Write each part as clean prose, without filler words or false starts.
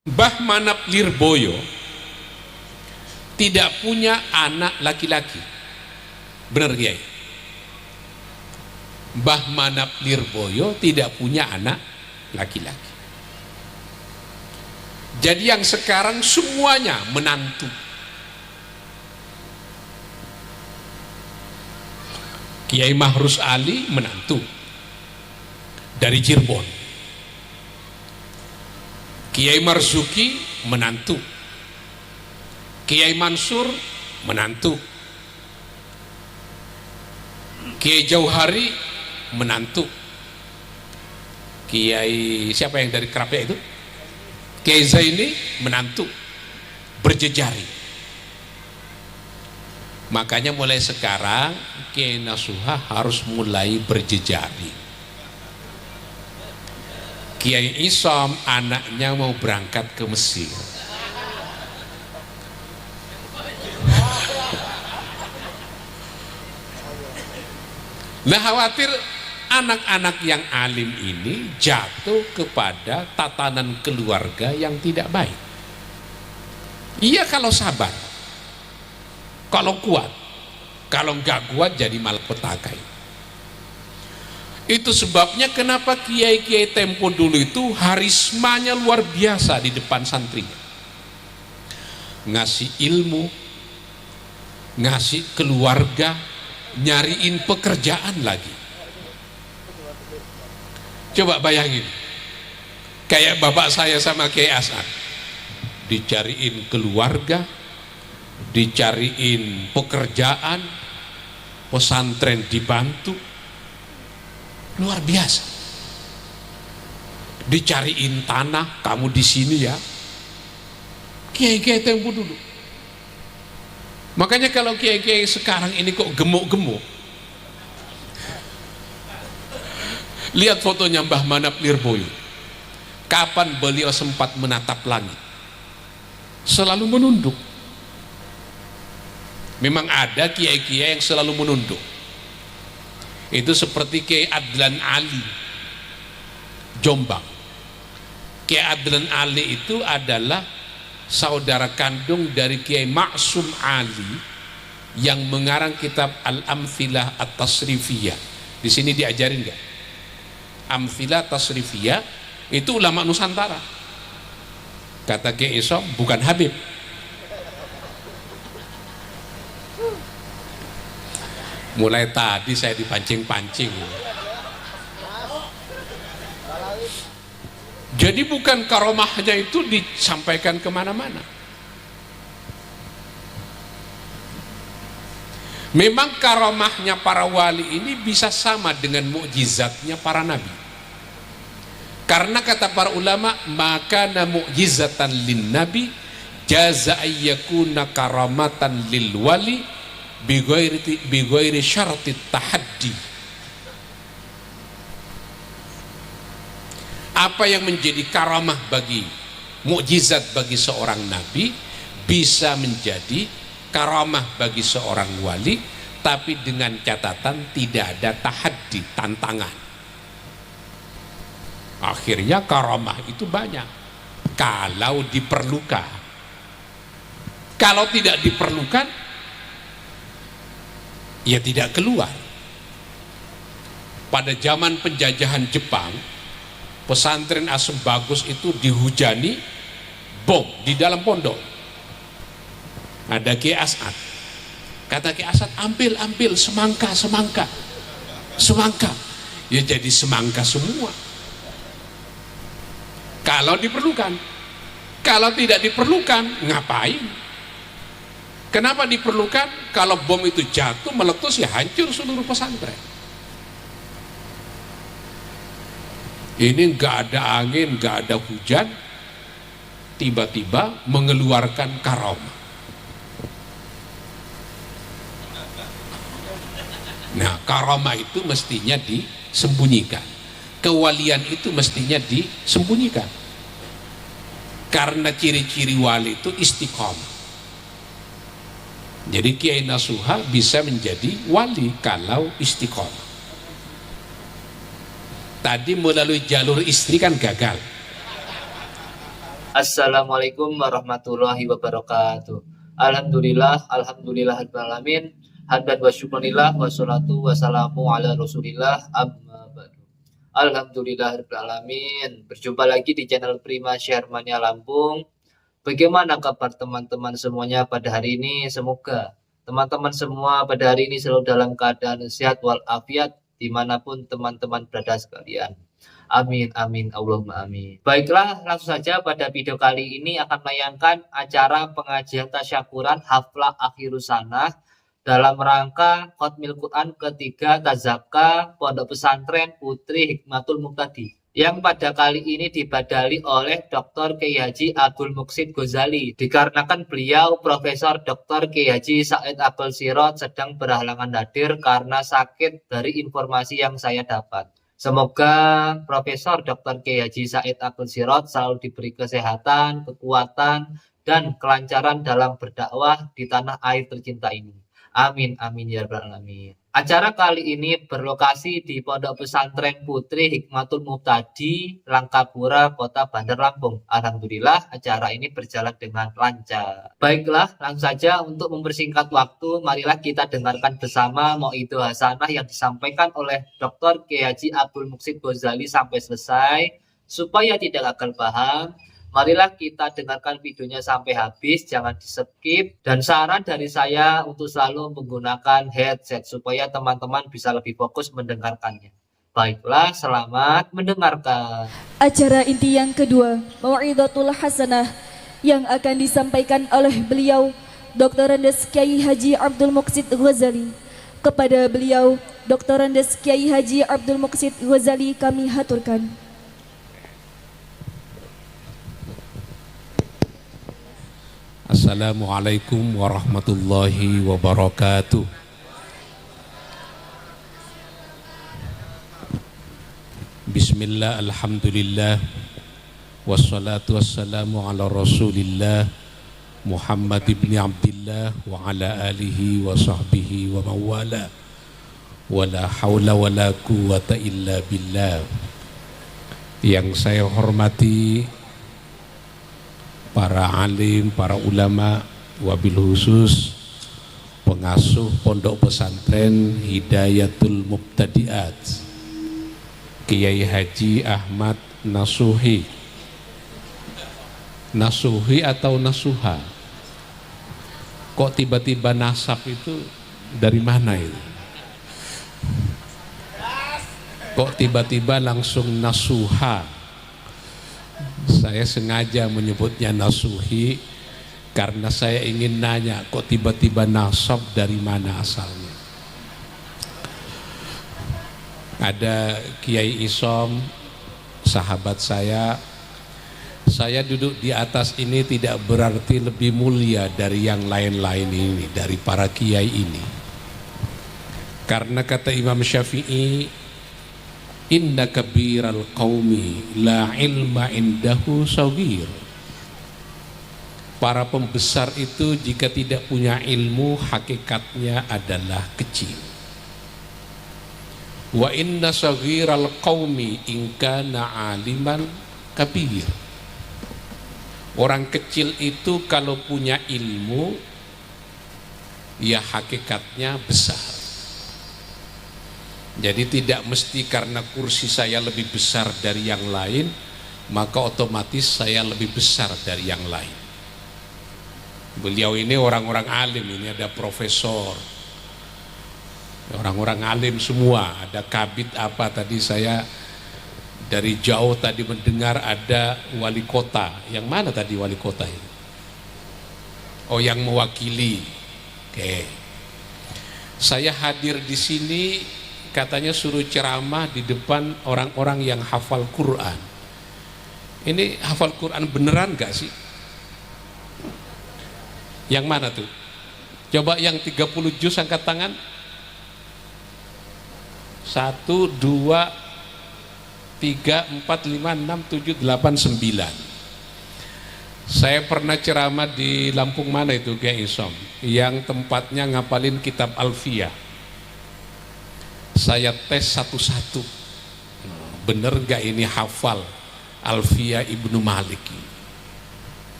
Mbah Manap Lirboyo tidak punya anak laki-laki. Benar Kiai? Mbah Manap Lirboyo tidak punya anak laki-laki. Jadi yang sekarang semuanya menantu. Kiai Mahrus Ali menantu dari Cirebon. Kiai Marzuki menantu. Kiai Mansur menantu. Kiai Jauhari menantu. Kiai siapa yang dari Kerapia itu? Kiai Zaini menantu. Berjejari. Makanya mulai sekarang Kiai Nasuha harus mulai berjejari. Kiai Isom anaknya mau berangkat ke Mesir. Nah, khawatir anak-anak yang alim ini jatuh kepada tatanan keluarga yang tidak baik. Iya kalau sabar, kalau kuat, kalau nggak kuat jadi malapetaka. Itu sebabnya kenapa kiai-kiai tempo dulu itu harismanya luar biasa di depan santrinya. Ngasih ilmu, ngasih keluarga, nyariin pekerjaan lagi. Coba bayangin, kayak bapak saya sama Kiai Asad, dicariin keluarga, dicariin pekerjaan, pesantren dibantu, luar biasa. Dicariin tanah, kamu di sini ya. Kiai-kiai tempo dulu. Makanya kalau kiai-kiai sekarang ini kok gemuk-gemuk, lihat fotonya Mbah Manap Lirboyo. Kapan beliau sempat menatap langit? Selalu menunduk. Memang ada kiai-kiai yang selalu menunduk. Itu seperti Kiai Adlan Ali Jombang. Kiai Adlan Ali itu adalah saudara kandung dari Kiai Maksum Ali yang mengarang kitab Al-Amthilah At-Tasrifiyah. Di sini diajarin nggak? Amthilah Tasrifiyah itu ulama Nusantara. Kata Kiai Isom, bukan Habib. Mulai tadi saya dipancing-pancing. Jadi bukan karomahnya itu disampaikan kemana-mana. Memang karomahnya para wali ini bisa sama dengan mukjizatnya para nabi. Karena kata para ulama, maka na mukjizatan lin nabi jaza ayyakuna karamatan lil wali bighairi syaratit tahaddi. Apa yang menjadi karamah bagi mukjizat bagi seorang nabi bisa menjadi karamah bagi seorang wali, tapi dengan catatan tidak ada tahaddi, tantangan. Akhirnya karamah itu banyak kalau diperlukan. Kalau tidak diperlukan, ya tidak keluar. Pada zaman penjajahan Jepang, pesantren Asem Bagus itu dihujani bom di dalam pondok. Ada Kiai Asad. Kata Kiai Asad, ambil semangka. Ya jadi semangka semua. Kalau diperlukan. Kalau tidak diperlukan, ngapain? Kenapa diperlukan? Kalau bom itu jatuh, meletus, ya hancur seluruh pesantren. Ini nggak ada angin, nggak ada hujan, tiba-tiba mengeluarkan karamah. Nah, karamah itu mestinya disembunyikan. Kewalian itu mestinya disembunyikan. Karena ciri-ciri wali itu istiqomah. Jadi Kiai Nasuha bisa menjadi wali kalau istiqomah. Tadi melalui jalur istri kan gagal. Assalamualaikum warahmatullahi wabarakatuh. Alhamdulillahirrahmanirrahim. Hamdan wa syukurillah wassalatu wassalamu ala rasulillah amma ba'du. Alhamdulillahirrahmanirrahim. Berjumpa lagi di channel Prima Syarmania Lampung. Bagaimana kabar teman-teman semuanya pada hari ini? Semoga teman-teman semua pada hari ini selalu dalam keadaan sehat walafiat dimanapun teman-teman berada sekalian. Amin, amin, Allahumma amin. Baiklah, langsung saja pada video kali ini akan menayangkan acara pengajian tasyakuran Haflah Akhirus Sanah dalam rangka Khatmil Quran ketiga Tazaka Pondok Pesantren Putri Hikmatul Muqtadi yang pada kali ini dibadali oleh Dr. Kiai Haji Abdul Muksid Ghazali dikarenakan beliau Profesor Dr. Kiai Haji Said Abdul Sirot sedang berhalangan hadir karena sakit dari informasi yang saya dapat. Semoga Profesor Dr. Kiai Haji Said Abdul Sirot selalu diberi kesehatan, kekuatan, dan kelancaran dalam berdakwah di tanah air tercinta ini. Amin, amin ya rabbal alamin. Acara kali ini berlokasi di Pondok Pesantren Putri Hikmatul Muqtadi, Langkapura, Kota Bandar Lampung. Alhamdulillah acara ini berjalan dengan lancar. Baiklah, langsung saja untuk mempersingkat waktu, marilah kita dengarkan bersama Mau'idho Hasanah yang disampaikan oleh Dr. Kiai Haji Abdul Muksid Ghazali sampai selesai, supaya tidak gagal paham. Marilah kita dengarkan videonya sampai habis, jangan di-skip. Dan saran dari saya untuk selalu menggunakan headset supaya teman-teman bisa lebih fokus mendengarkannya. Baiklah, selamat mendengarkan. Acara inti yang kedua, Mau'idhatul Hasanah, yang akan disampaikan oleh beliau Dr. Andes Kiai Haji Abdul Muksid Ghazali. Kepada beliau Dr. Andes Kiai Haji Abdul Muksid Ghazali kami haturkan. Assalamualaikum warahmatullahi wabarakatuh. Bismillah, alhamdulillah, wassalatu wassalamu ala rasulillah Muhammad ibn Abdillah wa ala alihi wa sahbihi wa mawala wa la hawla wa la quwata illa billah. Yang saya hormati para alim, para ulama, wabil khusus pengasuh Pondok Pesantren Hidayatul Mubtadiat Kiai Haji Ahmad Nasuhi. Nasuhi atau Nasuha? Kok tiba-tiba nasab itu dari mana itu? Kok tiba-tiba langsung Nasuha? Saya sengaja menyebutnya Nasuhi karena saya ingin nanya, kok tiba-tiba nasab, dari mana asalnya? Ada Kiai Isom, sahabat saya duduk di atas ini tidak berarti lebih mulia dari yang lain-lain ini, dari para kiai ini. Karena kata Imam Syafi'i, inna kabiral qaumi la ilma indahu sawir. Para pembesar itu jika tidak punya ilmu, hakikatnya adalah kecil. Wa inna saghiral qaumi in kana aliman kabir. Orang kecil itu kalau punya ilmu, ya hakikatnya besar. Jadi tidak mesti karena kursi saya lebih besar dari yang lain, maka otomatis saya lebih besar dari yang lain. Beliau ini orang-orang alim, ini ada profesor, orang-orang alim semua, ada kabid apa tadi saya dari jauh tadi mendengar ada wali kota. Yang mana tadi wali kota ini? Oh, yang mewakili. Oke. Saya hadir di sini katanya suruh ceramah di depan orang-orang yang hafal Quran. Ini hafal Quran beneran gak sih? Yang mana tuh? Coba yang 30 juz angkat tangan. 1, 2, 3, 4, 5, 6, 7, 8, 9. Saya pernah ceramah di Lampung mana itu Kiai Isom, yang tempatnya ngapalin kitab Alfiyah. Saya tes satu-satu, bener gak ini hafal Alfiyah Ibnu Malik.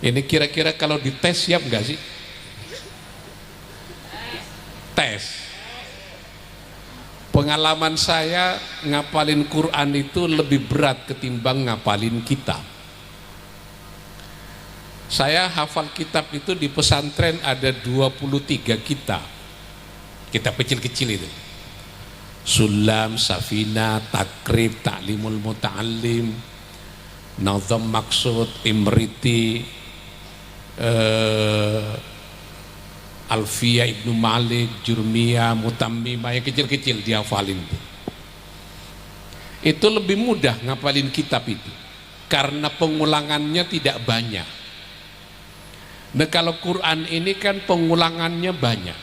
Ini kira-kira kalau dites siap nggak sih? Tes. Pengalaman saya ngapalin Quran itu lebih berat ketimbang ngapalin kitab. Saya hafal kitab itu di pesantren ada 23 kitab. Kitab kecil-kecil itu. Sulam, Safina, Takrib, Ta'limul Muta'allim, Nazam Maksud, Imriti, Alfiyah Ibnu Malik, Jurmiyah, Mutammimah, yang kecil-kecil dihafalin. Itu lebih mudah ngapalin kitab itu karena pengulangannya tidak banyak. Nah kalau Quran ini kan pengulangannya banyak.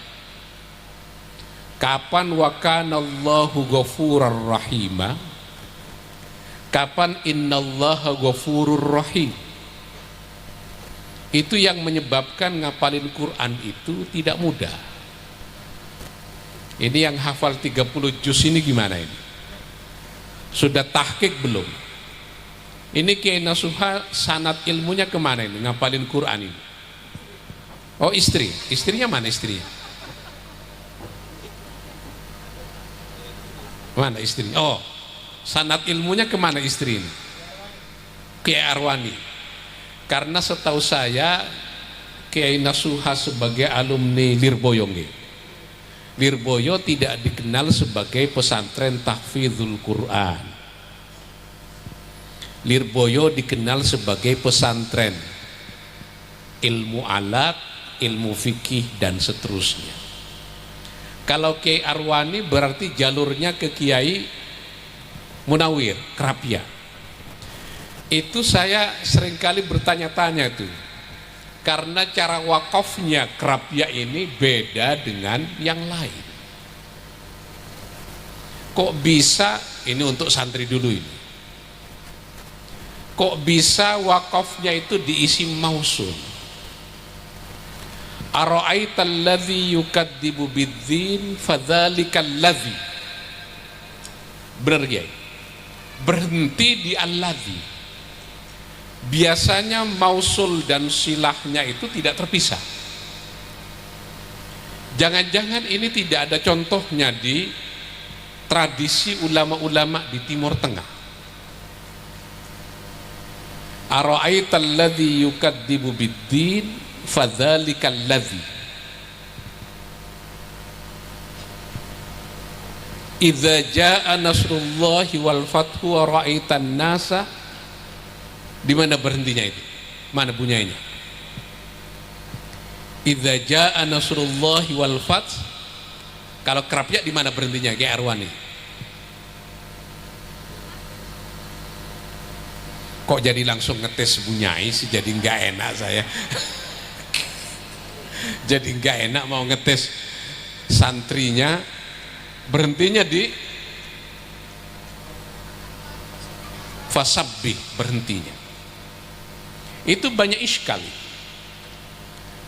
Kapan wa kanallahu ghafurar rahima, kapan innallaha ghafurur rahim. Itu yang menyebabkan ngapalin Quran itu tidak mudah. Ini yang hafal 30 juz ini gimana ini? Sudah tahqiq belum? Ini Kiai Nasuha sanad ilmunya kemana ini ngapalin Quran ini? Oh istri, istrinya mana istrinya? Mana istri? Oh, sanad ilmunya kemana istri ini? Kiai Arwani. Karena setahu saya Kiai Nasuha sebagai alumni Lirboyo, Lirboyo tidak dikenal sebagai pesantren tahfidzul Quran. Lirboyo dikenal sebagai pesantren ilmu alat, ilmu fikih dan seterusnya. Kalau Kiai Arwani berarti jalurnya ke Kiai Munawir, Krapia. Itu saya seringkali bertanya-tanya tuh, karena cara wakafnya Krapia ini beda dengan yang lain. Kok bisa, ini untuk santri dulu ini, kok bisa wakafnya itu diisi mausul? Ara'aital ladzi yukadzibu bidzin fadzalikal ladzi. Benar ya? Berhenti di alladzi. Biasanya mausul dan silahnya itu tidak terpisah. Jangan-jangan ini tidak ada contohnya di tradisi ulama-ulama di Timur Tengah. Ara'aital ladzi yukadzibu bidzin fadzalikal ladzi idza jaa nasrullahi wal fathu wa ra'aitan nasa. Di mana berhentinya itu? Mana bunyainya? Idza jaa nasrullahi wal fath. Kalau Krapia di mana berhentinya Kiai Arwani? Kok jadi langsung ngetes bunyai sih, jadi nggak enak saya. Jadi nggak enak mau ngetes santrinya, berhentinya di fasabbih, berhentinya. Itu banyak iskal.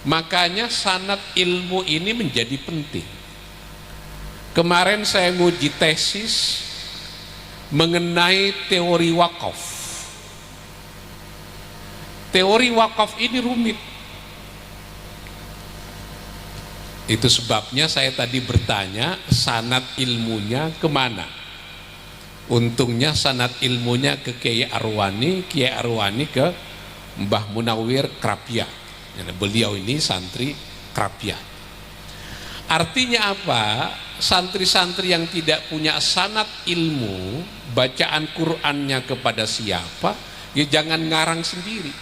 Makanya sanad ilmu ini menjadi penting. Kemarin saya nguji tesis mengenai teori wakaf. Teori wakaf ini rumit. Itu sebabnya saya tadi bertanya sanad ilmunya kemana. Untungnya sanad ilmunya ke Kiai Arwani, Kiai Arwani ke Mbah Munawir Krapia. Beliau ini santri Krapia. Artinya apa? Santri-santri yang tidak punya sanad ilmu, bacaan Qur'annya kepada siapa, ya jangan ngarang sendiri.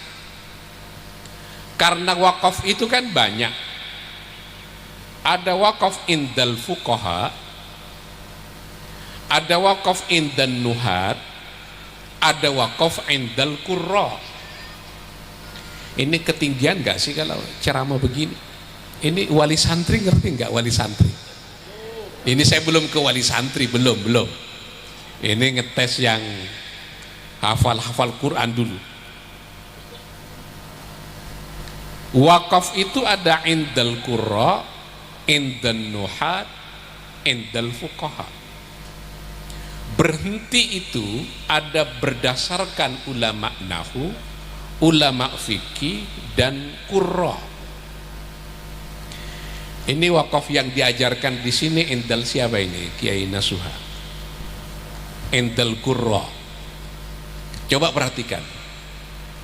Karena wakaf itu kan banyak. Ada wakaf indal fuqaha, ada wakaf indan nuhat, ada wakaf indal qurra. Ini ketinggian nggak sih kalau ceramah begini? Ini wali santri ngerti nggak wali santri? Ini saya belum ke wali santri, belum. Ini ngetes yang hafal Quran dulu. Wakaf itu ada indal qurra, indan nuhat, indal fuqaha. Berhenti itu ada berdasarkan ulama nahu, ulama fikih, dan qurra. Ini wakaf yang diajarkan di sini endal siapa ini? Kiai Nasuha. Endal qurra. Coba perhatikan.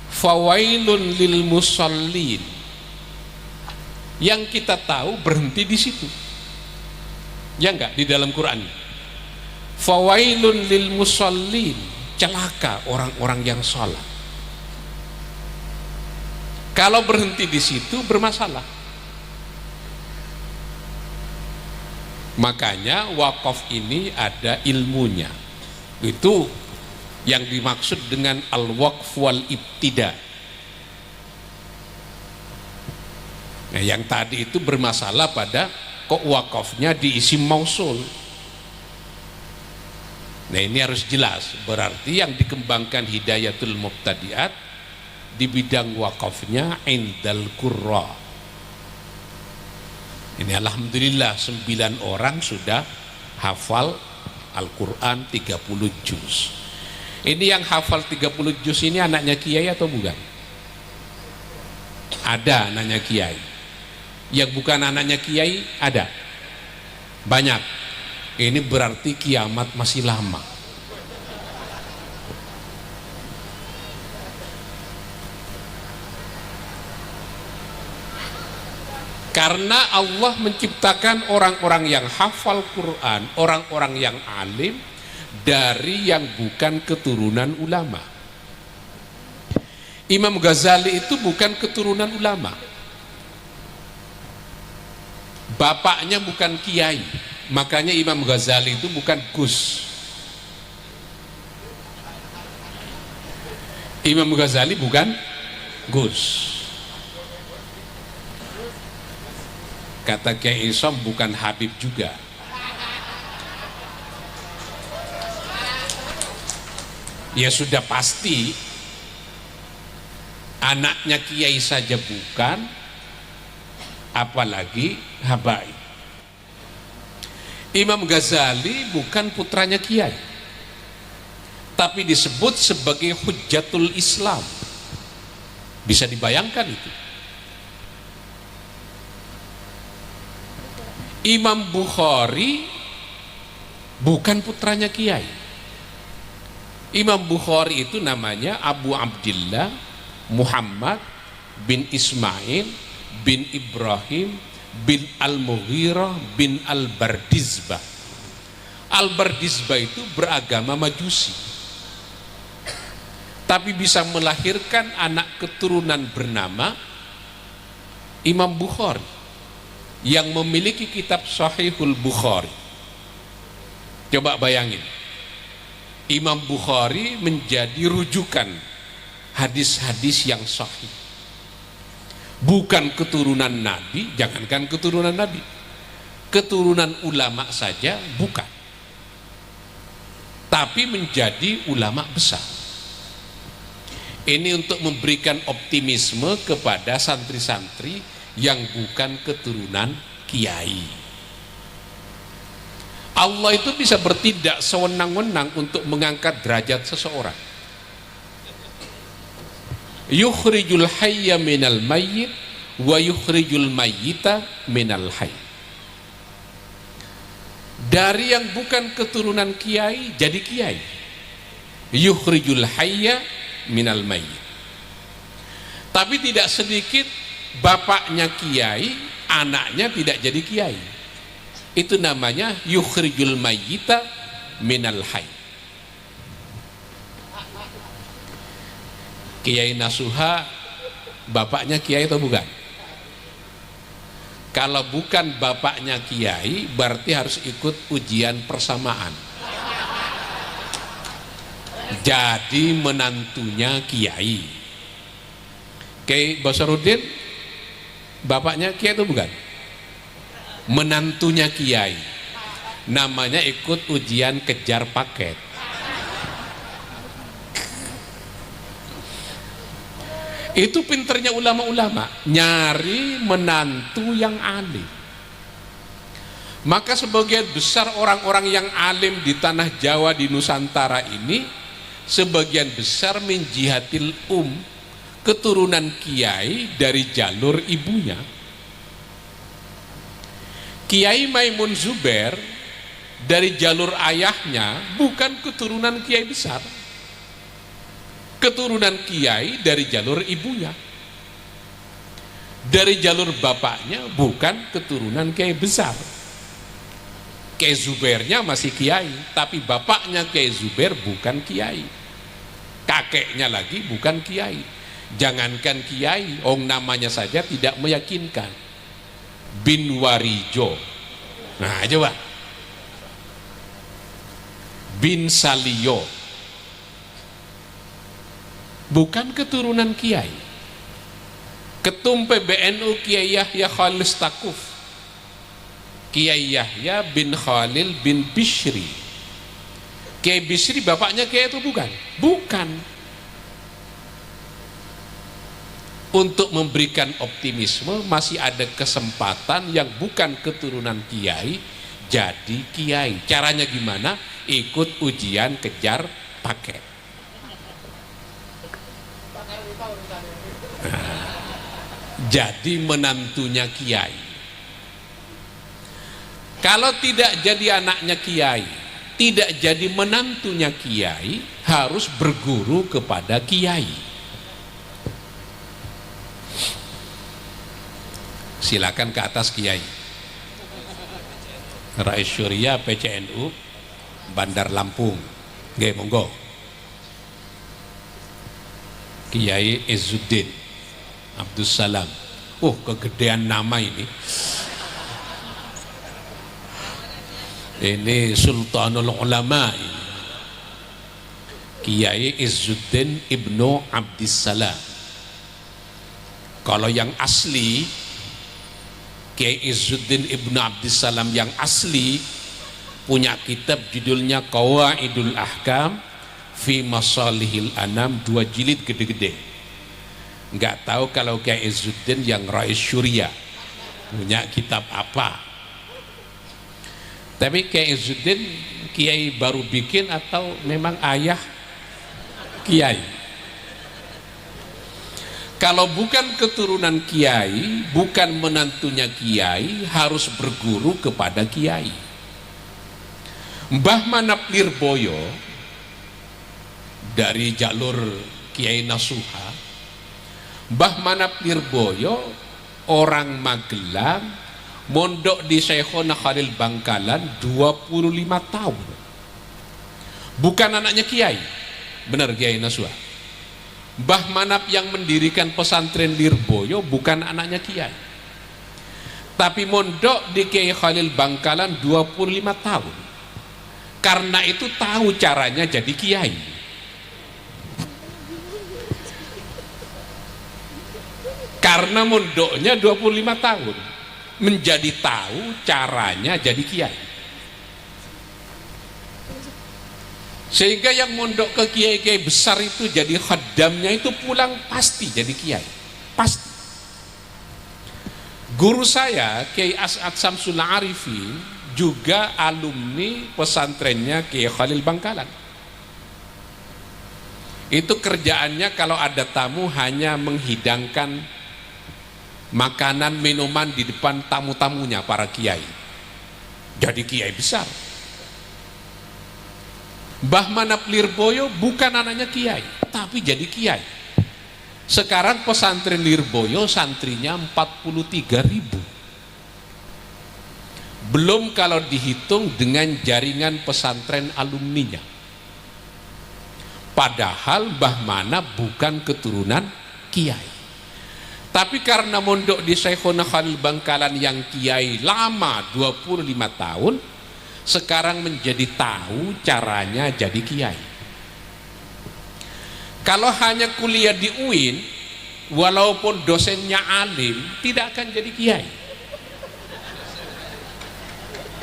Fawailun lil musallin. Yang kita tahu berhenti di situ. Ya enggak di dalam Quran. Fawailun lil musallin, celaka orang-orang yang salat. Kalau berhenti di situ bermasalah. Makanya wakaf ini ada ilmunya. Itu yang dimaksud dengan al-waqf wal ibtida. Nah, yang tadi itu bermasalah pada kok wakafnya diisi mausul. Nah, ini harus jelas. Berarti yang dikembangkan hidayatul mubtadiat di bidang wakafnya indal qurra. Ini alhamdulillah 9 orang sudah hafal Al-Quran 30 juz. Ini yang hafal 30 juz ini anaknya kiai atau bukan? Ada anaknya kiai. Yang bukan anaknya kiai ada. Banyak. Ini berarti kiamat masih lama. Karena Allah menciptakan orang-orang yang hafal Quran, orang-orang yang alim dari yang bukan keturunan ulama. Imam Ghazali itu bukan keturunan ulama. Bapaknya bukan kiai, makanya Imam Ghazali itu bukan Gus. Imam Ghazali bukan Gus. Kata Kiai Isom bukan Habib juga. Ya sudah pasti anaknya kiai saja bukan, apalagi habaib. Imam Ghazali bukan putranya kiai, tapi disebut sebagai hujjatul Islam. Bisa dibayangkan itu. Imam Bukhari bukan putranya kiai. Imam Bukhari itu namanya Abu Abdillah Muhammad bin Ismail bin Ibrahim bin Al-Mughirah bin Al-Bardizbah. Al-Bardizbah itu beragama Majusi, tapi bisa melahirkan anak keturunan bernama Imam Bukhari yang memiliki kitab Sahihul Bukhari. Coba bayangin, Imam Bukhari menjadi rujukan hadis-hadis yang sahih. Bukan keturunan Nabi, jangankan keturunan Nabi, keturunan ulama saja bukan, tapi menjadi ulama besar. Ini untuk memberikan optimisme kepada santri-santri yang bukan keturunan kiai. Allah itu bisa bertindak sewenang-wenang untuk mengangkat derajat seseorang. Yukhrijul hayya minal mayyit wa yukhrijul mayyita minal hayy. Dari yang bukan keturunan kiai jadi kiai. Yukhrijul hayya minal mayyit. Tapi tidak sedikit bapaknya kiai, anaknya tidak jadi kiai. Itu namanya yukhrijul mayyita minal hayy. Kiai Nasuha bapaknya kiai atau bukan? Kalau bukan bapaknya kiai, berarti harus ikut ujian persamaan. Jadi menantunya kiai. Kiai Basaruddin bapaknya kiai atau bukan? Menantunya kiai, namanya ikut ujian kejar paket. Itu pinternya ulama-ulama, nyari menantu yang alim. Maka sebagian besar orang-orang yang alim di tanah Jawa, di Nusantara ini, sebagian besar min jihatil keturunan kiai dari jalur ibunya. Kiai Maimun Zubair dari jalur ayahnya bukan keturunan kiai besar, keturunan kiai dari jalur ibunya. Dari jalur bapaknya bukan keturunan kiai besar. Kiai Zubairnya masih kiai, tapi bapaknya Kiai Zubair bukan kiai, kakeknya lagi bukan kiai. Jangankan kiai, namanya saja tidak meyakinkan. Bin Warijo, nah coba, bin Saliyo, bukan keturunan kiai. Ketum PBNU Kiai Yahya Khalil Stakuf, Kiai Yahya bin Khalil bin Bishri. Kiai Bishri bapaknya kiai itu bukan? Bukan. Untuk memberikan optimisme, masih ada kesempatan yang bukan keturunan kiai jadi kiai. Caranya gimana? Ikut ujian kejar paket. Jadi menantunya kiai. Kalau tidak jadi anaknya kiai, tidak jadi menantunya kiai, harus berguru kepada kiai. Silakan ke atas kiai. Rais Syuriah PCNU Bandar Lampung. Nggih, monggo. Kiai Izzuddin Abdus Salam. Kegedean nama ini. Ini Sultanul Ulama ini. Kiai Izzuddin Ibnu Abdissalam. Kalau yang asli Kiai Izzuddin Ibnu Abdissalam yang asli punya kitab judulnya Qawaidul Ahkam fi Masalihil Anam, 2 jilid gede-gede. Nggak tahu kalau Kiai Izzuddin yang Rais Syuriah punya kitab apa. Tapi Kiai Izzuddin kiai baru bikin atau memang ayah kiai? Kalau bukan keturunan kiai, bukan menantunya kiai, harus berguru kepada kiai. Mbah Manap Lirboyo dari jalur Kiai Nasuha. Mbah Manap Lirboyo orang Magelang, mondok di Syekhona Khalil Bangkalan 25 tahun. Bukan anaknya kiai. Benar Kiai Nasuha. Mbah Manap yang mendirikan pesantren Lirboyo bukan anaknya kiai, tapi mondok di Kiai Khalil Bangkalan 25 tahun. Karena itu tahu caranya jadi kiai. Karena mondoknya 25 tahun, menjadi tahu caranya jadi kiai. Sehingga yang mondok ke kiai-kiai besar itu jadi khaddamnya itu pulang pasti jadi kiai, pasti. Guru saya Kiai As'ad Samsul Arifin juga alumni pesantrennya Kiai Khalil Bangkalan. Itu kerjaannya kalau ada tamu hanya menghidangkan makanan minuman di depan tamu-tamunya para kiai. Jadi kiai besar. Mbah Manap Lirboyo bukan anaknya kiai, tapi jadi kiai. Sekarang pesantren Lirboyo santrinya 43.000. Belum kalau dihitung dengan jaringan pesantren alumninya. Padahal Mbah Manap bukan keturunan kiai. Tapi karena mondok di Syekhona Khalil Bangkalan yang kiai lama 25 tahun, sekarang menjadi tahu caranya jadi kiai. Kalau hanya kuliah di UIN, walaupun dosennya alim, tidak akan jadi kiai.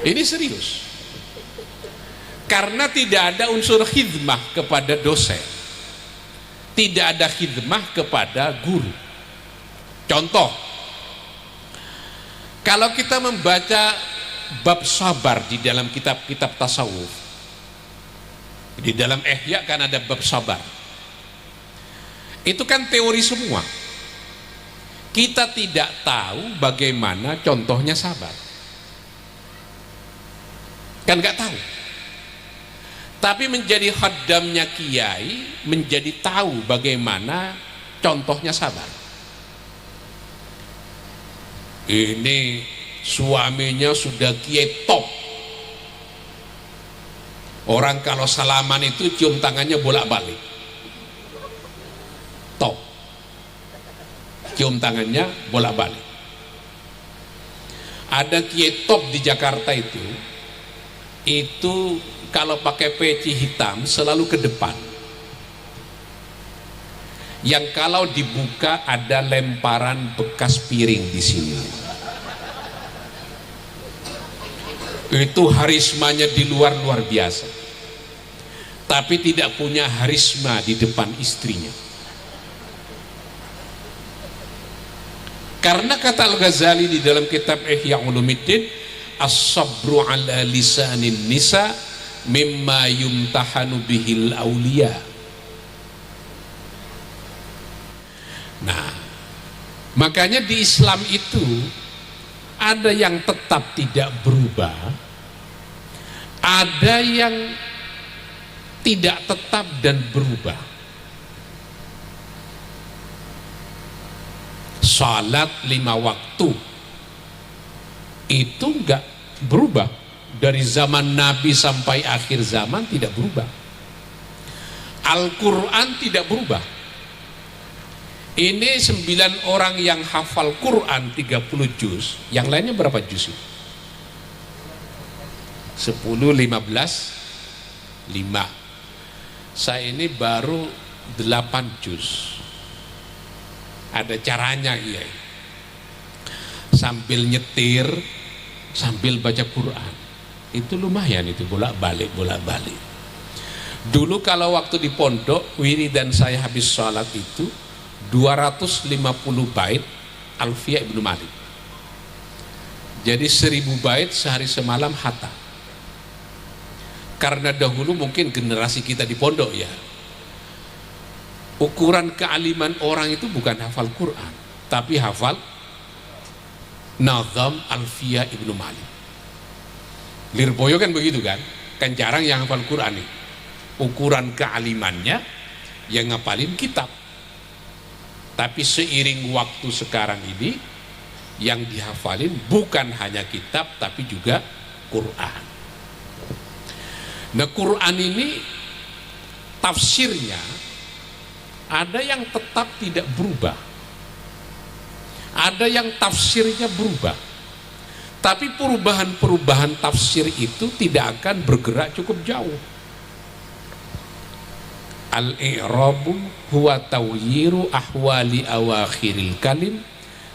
Ini serius. Karena tidak ada unsur khidmah kepada dosen, tidak ada khidmah kepada guru. Contoh, kalau kita membaca bab sabar di dalam kitab-kitab tasawuf, di dalam Ihya kan ada bab sabar. Itu kan teori semua. Kita tidak tahu bagaimana contohnya sabar. Kan nggak tahu. Tapi menjadi khaddamnya kiai, menjadi tahu bagaimana contohnya sabar. Ini suaminya sudah kiai top. Orang kalau salaman itu cium tangannya bolak-balik. Top. Cium tangannya bolak-balik. Ada kiai top di Jakarta itu kalau pakai peci hitam selalu ke depan. Yang kalau dibuka ada lemparan bekas piring di sini. Itu harismanya di luar biasa. Tapi tidak punya harisma di depan istrinya. Karena kata Al-Ghazali di dalam kitab Ihya Ulumuddin, as-sabru ala lisanin nisa mimma yumtahanu bihil auliya. Nah, makanya di Islam itu ada yang tetap tidak berubah, ada yang tidak tetap dan berubah. Salat 5 waktu itu enggak berubah. Dari zaman Nabi sampai akhir zaman tidak berubah. Al-Quran tidak berubah. Ini 9 orang yang hafal Quran 30 juz. Yang lainnya berapa juz? 10, 15, 5. Saya ini baru 8 juz. Ada caranya iya. Sambil nyetir, sambil baca Quran. Itu lumayan itu bolak-balik. Dulu kalau waktu di pondok wiridan saya habis sholat itu 250 bait Alfiyah Ibnu Malik. Jadi 1000 bait sehari semalam hatam. Karena dahulu mungkin generasi kita di pondok ya, ukuran kealiman orang itu bukan hafal Quran, tapi hafal Nazam Alfiyah Ibnu Malik. Lirboyo kan begitu kan jarang yang hafal Quran nih. Ukuran kealimannya yang ngapalin kitab. Tapi seiring waktu sekarang ini yang dihafalin bukan hanya kitab tapi juga Quran. Nah, Quran ini tafsirnya ada yang tetap tidak berubah, ada yang tafsirnya berubah. Tapi perubahan-perubahan tafsir itu tidak akan bergerak cukup jauh. Al-i'rabu huwa tawyiru ahwali awakhiril kalim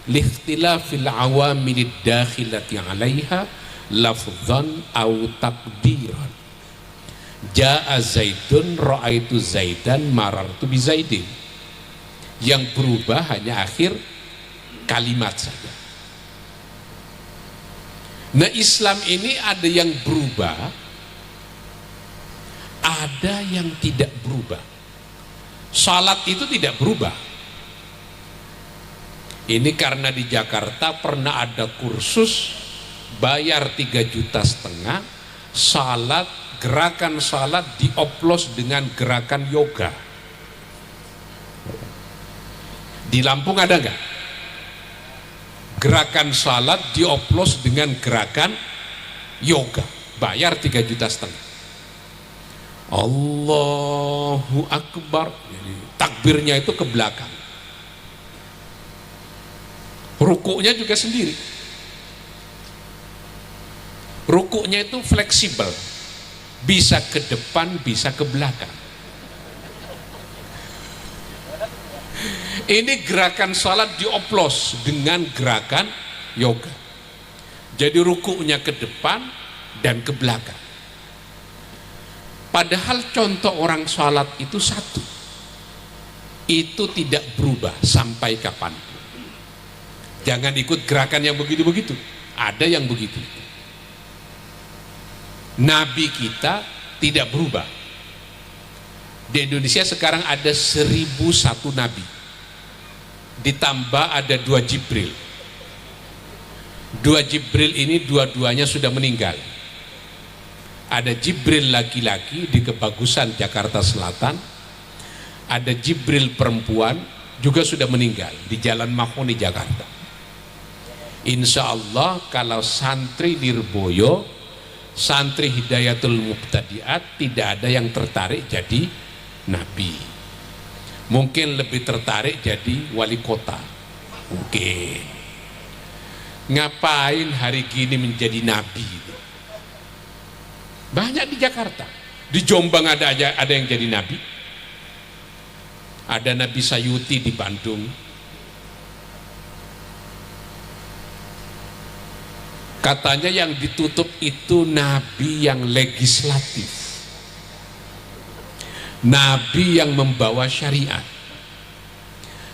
likhtilafil awamilid dakhilati 'alaiha lafdhan au taqdiran. Ja'a Zaidun ra'aitu Zaidan marartu bi Zaidin. Yang berubah hanya akhir kalimat saja. Nah, Islam ini ada yang berubah, ada yang tidak berubah. Salat itu tidak berubah. Ini karena di Jakarta pernah ada kursus bayar 3,5 juta, salat, gerakan salat dioplos dengan gerakan yoga. Di Lampung ada nggak? Gerakan salat dioplos dengan gerakan yoga, bayar 3,5 juta. Allahu Akbar. Jadi, takbirnya itu ke belakang, rukuknya juga sendiri. Rukuknya itu fleksibel, bisa ke depan, bisa ke belakang. Ini gerakan salat dioplos dengan gerakan yoga. Jadi rukuknya ke depan dan ke belakang. Padahal contoh orang salat itu satu. Itu tidak berubah sampai kapan. Jangan ikut gerakan yang begitu-begitu. Ada yang begitu. Nabi kita tidak berubah. Di Indonesia sekarang ada 1001 nabi, ditambah ada 2 Jibril. 2 Jibril ini dua-duanya sudah meninggal. Ada Jibril laki-laki di Kebagusan Jakarta Selatan, ada Jibril perempuan juga sudah meninggal di Jalan Mahoni Jakarta. Insya Allah kalau santri Lirboyo, santri Hidayatul Muqtadiat tidak ada yang tertarik jadi nabi. Mungkin lebih tertarik jadi wali kota. Mungkin. Ngapain hari gini menjadi nabi? Banyak di Jakarta, di Jombang ada yang jadi nabi. Ada Nabi Sayuti di Bandung. Katanya yang ditutup itu nabi yang legislatif, nabi yang membawa syariat.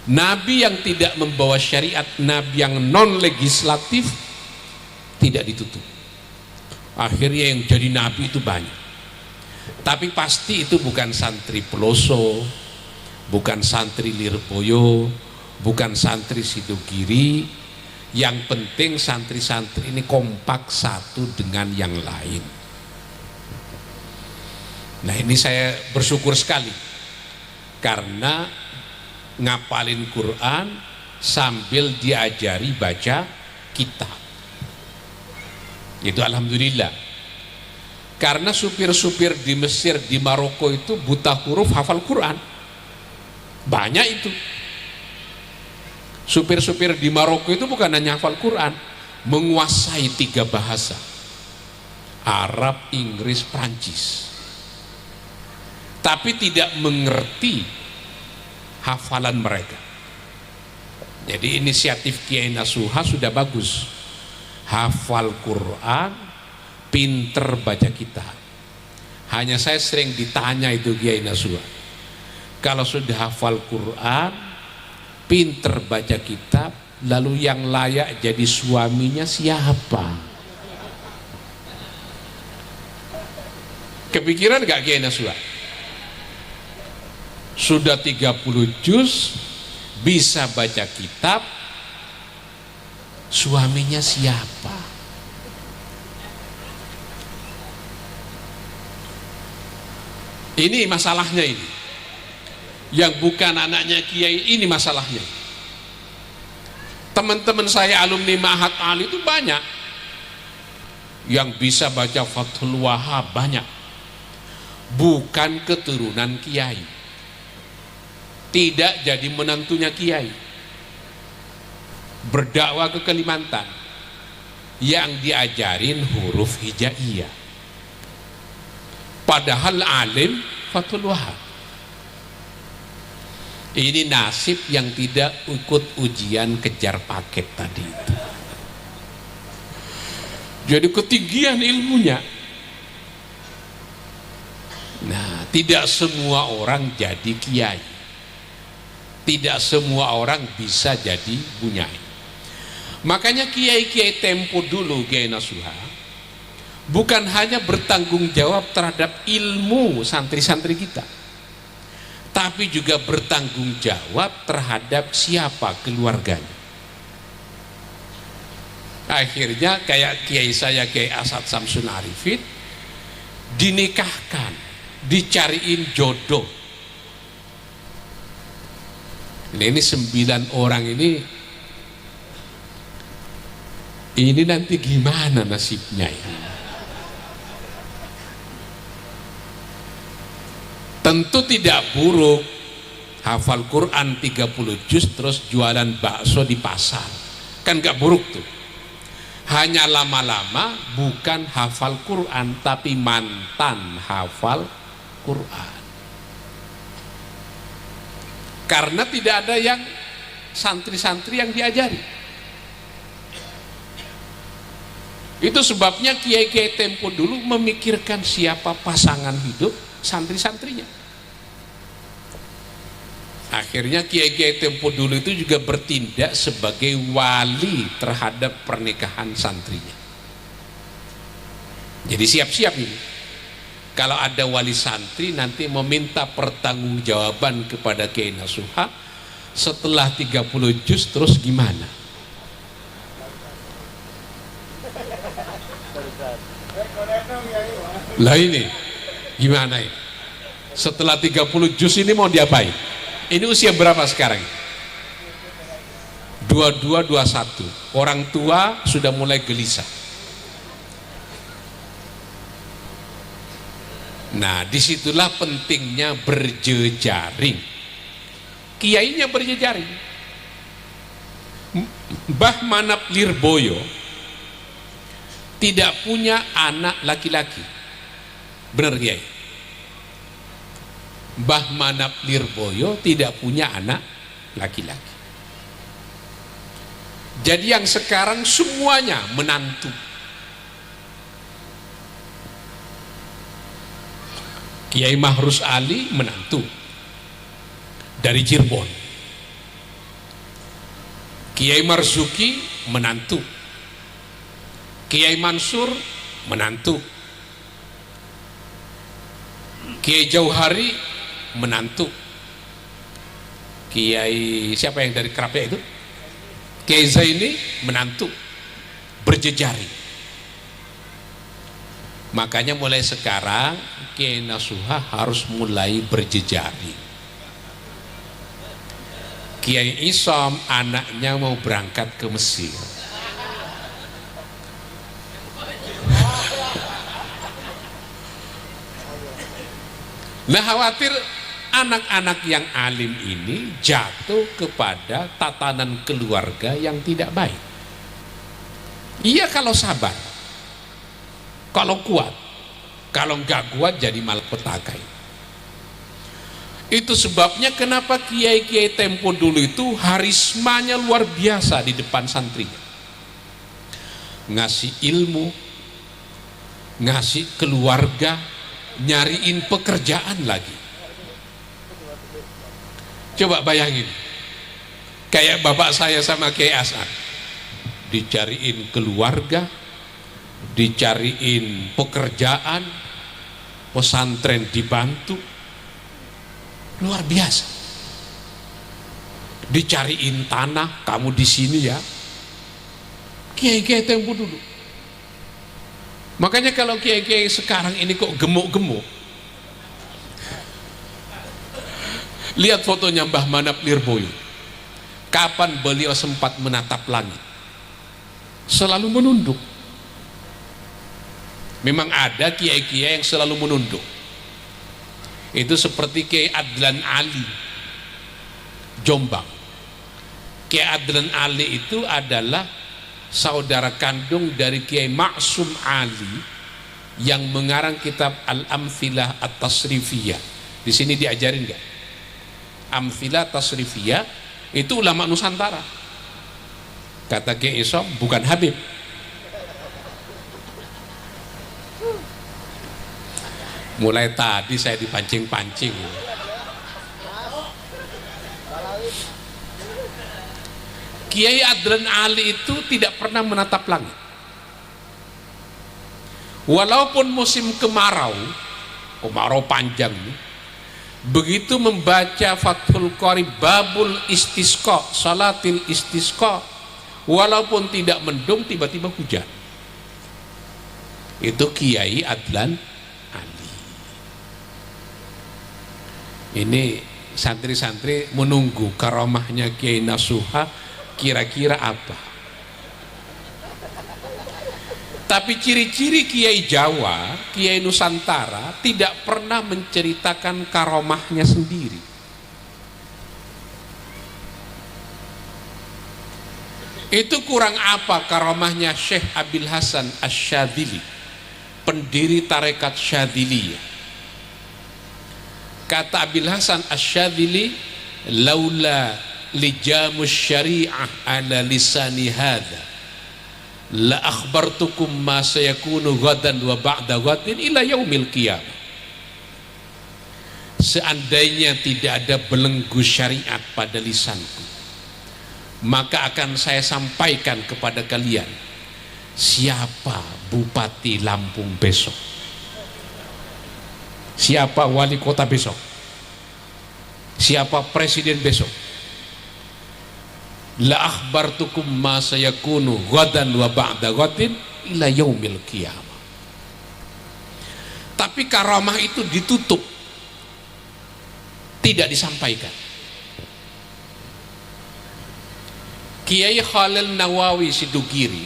Nabi yang tidak membawa syariat, nabi yang non legislatif tidak ditutup. Akhirnya yang jadi nabi itu banyak, tapi pasti itu bukan santri Peloso, bukan santri Lirboyo, bukan santri Sidogiri. Yang penting santri-santri ini kompak satu dengan yang lain. Nah, ini saya bersyukur sekali karena ngapalin Quran sambil diajari baca kitab. Itu alhamdulillah. Karena supir-supir di Mesir, di Maroko itu buta huruf hafal Quran. Banyak itu. Supir-supir di Maroko itu bukan hanya hafal Quran, menguasai 3 bahasa. Arab, Inggris, Prancis. Tapi tidak mengerti hafalan mereka. Jadi inisiatif Kiai Nasuha sudah bagus. Hafal Quran, pinter baca kitab. Hanya saya sering ditanya itu Kiai Nasuha, kalau sudah hafal Quran, pinter baca kitab, lalu yang layak jadi suaminya siapa? Kepikiran gak Kiai Nasuha? Sudah 30 juz, bisa baca kitab, suaminya siapa? Ini masalahnya ini. Yang bukan anaknya kiai ini masalahnya. Teman-teman saya alumni Ma'had Ali itu banyak yang bisa baca Fathul Wahhab, banyak. Bukan keturunan kiai, tidak jadi menantunya kiai. Berdakwah ke Kalimantan, yang diajarin huruf hijaiyah, padahal alim Fathul Wahhab. Ini nasib yang tidak ikut ujian kejar paket tadi itu. Jadi ketinggian ilmunya. Nah, tidak semua orang jadi kiai, tidak semua orang bisa jadi bunyai. Makanya kiai-kiai tempo dulu, Kiai Nasuha, bukan hanya bertanggung jawab terhadap ilmu santri-santri kita, tapi juga bertanggung jawab terhadap siapa keluarganya. Akhirnya kayak kiai saya, Kiai Asad Samsun Arifin, dinikahkan, dicariin jodoh. Ini 9 orang ini nanti gimana nasibnya ya? Tentu tidak buruk hafal Quran 30 juz terus jualan bakso di pasar, kan gak buruk tuh. Hanya lama-lama bukan hafal Quran tapi mantan hafal Quran, karena tidak ada yang santri-santri yang diajari. Itu sebabnya kiai-kiai tempo dulu memikirkan siapa pasangan hidup santri-santrinya. Akhirnya kiai-kiai tempo dulu itu juga bertindak sebagai wali terhadap pernikahan santrinya. Jadi siap-siap ini. kalau ada wali santri nanti meminta pertanggungjawaban kepada Kiai Nasuha setelah 30 juz terus gimana? Lah ini gimana ini? Setelah 30 juz ini mau diapain? Ini usia berapa sekarang? 22, 21. Orang tua sudah mulai gelisah. Nah, disitulah pentingnya berjejaring. Kiainya berjejaring. Mbah Manap Lirboyo tidak punya anak laki-laki. Benar Kiai? Mbah Manap Lirboyo tidak punya anak laki-laki. Jadi yang sekarang semuanya menantu. Kiai Mahrus Ali menantu dari Cirebon. Kiai Marzuki menantu. Kiai Mansur menantu. Kiai Jauhari menantu. Kiai siapa yang dari Kerapia itu? Kiai Zaini menantu. Berjejaring. Makanya mulai sekarang Kiai Nasuha harus mulai berjejaring. Kiai Isom anaknya mau berangkat ke Mesir. Nah, khawatir anak-anak yang alim ini jatuh kepada tatanan keluarga yang tidak baik. Iya kalau sabar, kalau kuat, kalau nggak kuat jadi malapetakai. Itu sebabnya kenapa kiai-kiai tempo dulu itu harismanya luar biasa di depan santrinya. Ngasih ilmu, ngasih keluarga, nyariin pekerjaan lagi. Coba bayangin, kayak bapak saya sama Kiai As'ad, dicariin keluarga, dicariin pekerjaan, pesantren dibantu, luar biasa. Dicariin tanah, kamu di sini ya. Kiai-kiai tempo dulu. Makanya kalau kiai-kiai sekarang ini kok gemuk-gemuk, lihat fotonya Mbah Manap Lirboyo. Kapan beliau sempat menatap langit? Selalu menunduk. Memang ada kiai-kiai yang selalu menunduk. Itu seperti Kiai Adlan Ali Jombang. Kiai Adlan Ali itu adalah saudara kandung dari Kiai Maksum Ali yang mengarang kitab Al-Amthilah At-Tasrifiyah. Di sini diajarin nggak? Amthilah Tasrifiyah itu ulama Nusantara. Kata Kiai Isom, bukan Habib. Mulai tadi saya dipancing-pancing. Kiai Adlan Ali itu tidak pernah menatap langit. Walaupun musim kemarau panjang nih, begitu membaca Fathul Qorib Babul Istisqa, Salatil Istisqa, walaupun tidak mendung tiba-tiba hujan. Itu Kiai Adlan Ali. Ini santri-santri menunggu karomahnya Kiai Nasuha kira-kira apa. Tapi ciri-ciri Kiai Jawa, Kiai Nusantara tidak pernah menceritakan karomahnya sendiri. Itu kurang apa karomahnya Syekh Abil Hasan Asy-Syadzili, pendiri tarekat Syadziliyah. Kata Abil Hasan Asy-Syadzili, laula lijamus syari'ah ala lisani hadha la akhbartukum ma sayakunu ghadan wa ba'da ghadin ila yaumil qiyamah. Seandainya tidak ada belenggu syariat pada lisanku, maka akan saya sampaikan kepada kalian siapa Bupati Lampung besok. siapa wali kota besok, siapa presiden besok. La akhbartukum ma sayakunu ghadan wa ba'da ghadin ila yaumil qiyamah. Tapi karamah itu ditutup, tidak disampaikan. Kiai Khalil Nawawi Sidugiri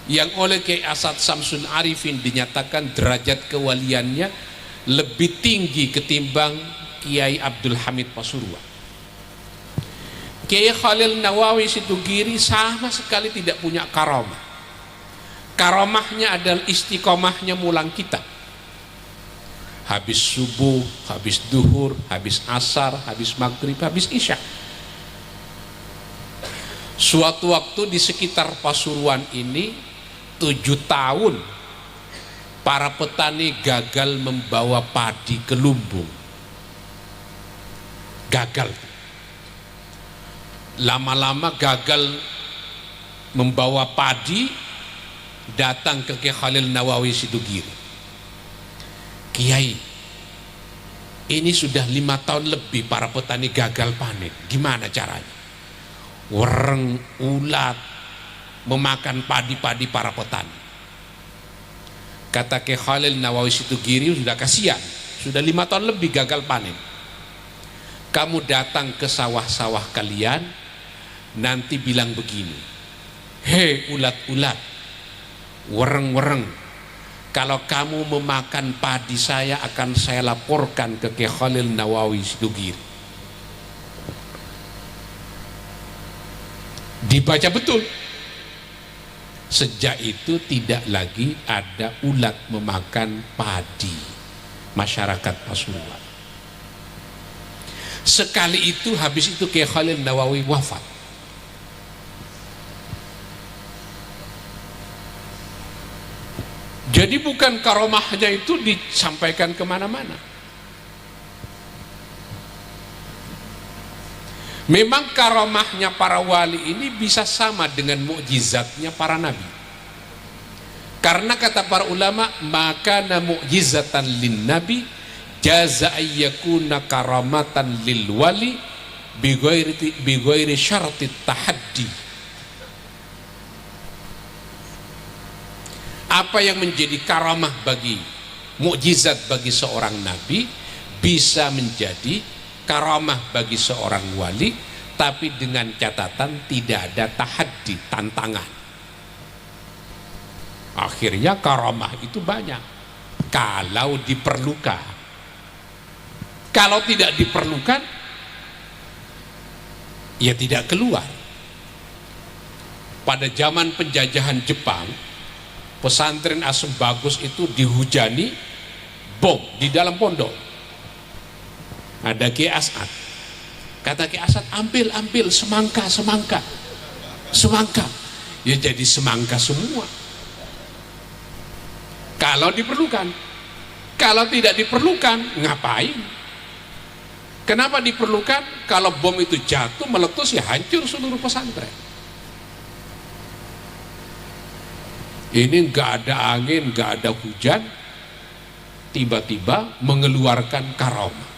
yang oleh Kiai Asad Samsun Arifin dinyatakan derajat kewaliannya lebih tinggi ketimbang Kiai Abdul Hamid Pasuruan. Kiai Khalil Nawawi Sidugiri sama sekali tidak punya karamah. Karamahnya adalah istiqomahnya mulang kitab. Habis subuh, habis duhur, habis asar, habis maghrib, habis isya. Suatu waktu di sekitar Pasuruan ini 7 tahun para petani gagal membawa padi ke lumbung. Gagal. Lama-lama gagal membawa padi, datang ke Kiai Khalil Nawawi Sidugiri. Kiai, ini sudah 5 tahun lebih para petani gagal panen, gimana caranya? Wereng, ulat memakan padi-padi para petani. Kata Kiai Khalil Nawawi Sidugiri, sudah kasihan, sudah 5 tahun lebih gagal panen. Kamu datang ke sawah-sawah kalian, nanti bilang begini, hei ulat-ulat, wereng-wereng, kalau kamu memakan padi saya akan saya laporkan ke Kiai Khalil Nawawi Sidugiri. Dibaca betul. Sejak itu tidak lagi ada ulat memakan padi masyarakat Pasuruan. Sekali itu, habis itu Kiai Khalil Nawawi wafat. Jadi bukan karomahnya itu disampaikan kemana-mana. Memang karomahnya para wali ini bisa sama dengan mukjizatnya para nabi. Karena kata para ulama, maka na mukjizatan lin nabi jaza ayyakuna karamatan lil wali bighairi syarti tahaddi. Apa yang menjadi karamah bagi mukjizat bagi seorang nabi bisa menjadi karamah bagi seorang wali, tapi dengan catatan tidak ada tahaddi, tantangan. Akhirnya karamah itu banyak kalau diperlukan. Kalau tidak diperlukan, ya tidak keluar. Pada zaman penjajahan Jepang, pesantren Asem Bagus itu dihujani bom di dalam pondok. Ada Kiai Asad. Kata Kiai Asad, ambil semangka. Ya jadi semangka semua. Kalau diperlukan. Kalau tidak diperlukan, ngapain? Kenapa diperlukan? Kalau bom itu jatuh meletus, ya hancur seluruh pesantren. Ini nggak ada angin, nggak ada hujan, tiba-tiba mengeluarkan karamah.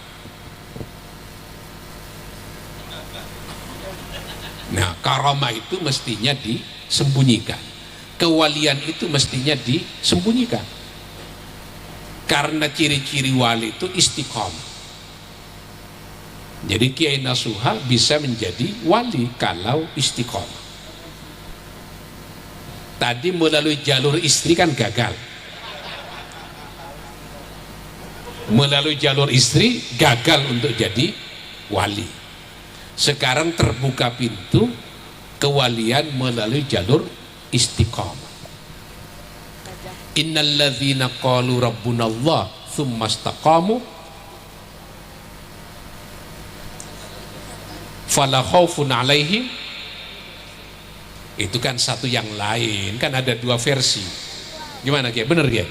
Nah, karamah itu mestinya disembunyikan. Kewalian itu mestinya disembunyikan. Karena ciri-ciri wali itu istiqomah. Jadi Kiai Nasuha bisa menjadi wali kalau istiqomah. Tadi melalui jalur istri kan gagal. Melalui jalur istri gagal untuk jadi wali. Sekarang terbuka pintu kewalian melalui jalur istiqamah. Innalladzina qalu rabbunallah tsumma istaqamu fala khaufun 'alaihim. Itu kan satu yang lain, kan ada 2 versi. Gimana Kiai? Bener Kiai?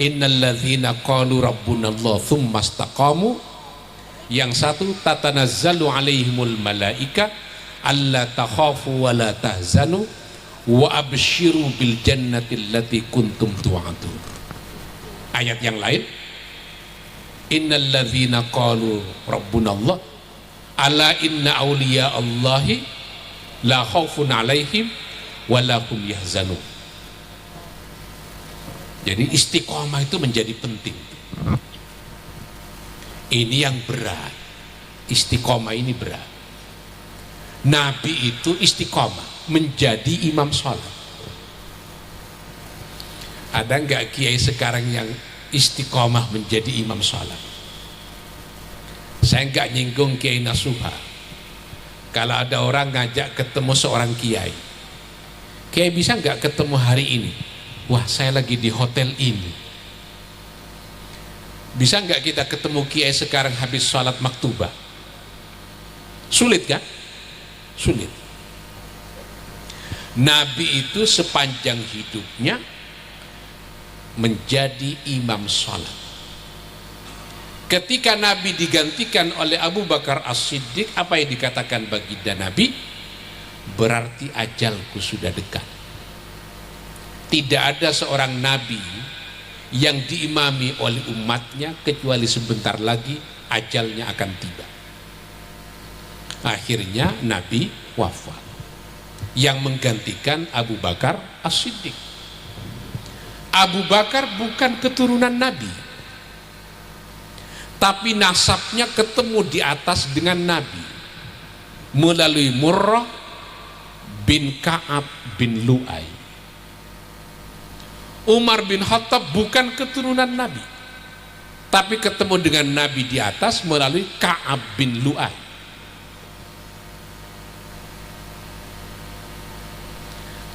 Innalladzina qalu rabbunallah tsumma istaqamu, yang satu tatanazzalu 'alaihimul malaika alla takhafu wa la tahzanu wa absyiru bil jannati allati kuntum tu'adun. Ayat yang lain, innal ladzina qalu rabbunallah ala inna awliya Allahi la khaufun alaihim wa la hum yahzanun. Jadi istiqomah itu menjadi penting. Ini yang berat. Istiqomah ini berat. Nabi itu istiqomah menjadi imam sholat. Ada nggak kiai sekarang yang istiqomah menjadi imam sholat? Saya nggak nyinggung Kiai Nasuha. Kalau ada orang ngajak ketemu seorang kiai, kiai bisa nggak ketemu hari ini? Wah, saya lagi di hotel ini. Bisa nggak kita ketemu kiai sekarang habis sholat maktubah? Sulit kan? Sulit. Nabi itu sepanjang hidupnya menjadi imam sholat. Ketika Nabi digantikan oleh Abu Bakar As-Siddiq, apa yang dikatakan baginda Nabi? Berarti ajalku sudah dekat. Tidak ada seorang Nabi yang diimami oleh umatnya kecuali sebentar lagi ajalnya akan tiba. Akhirnya Nabi wafat. Yang menggantikan Abu Bakar As-Siddiq. Abu Bakar bukan keturunan Nabi, tapi nasabnya ketemu di atas dengan Nabi melalui Murrah bin Ka'ab bin Lu'ay. Umar bin Khattab bukan keturunan Nabi, tapi ketemu dengan Nabi di atas melalui Ka'ab bin Lu'ay.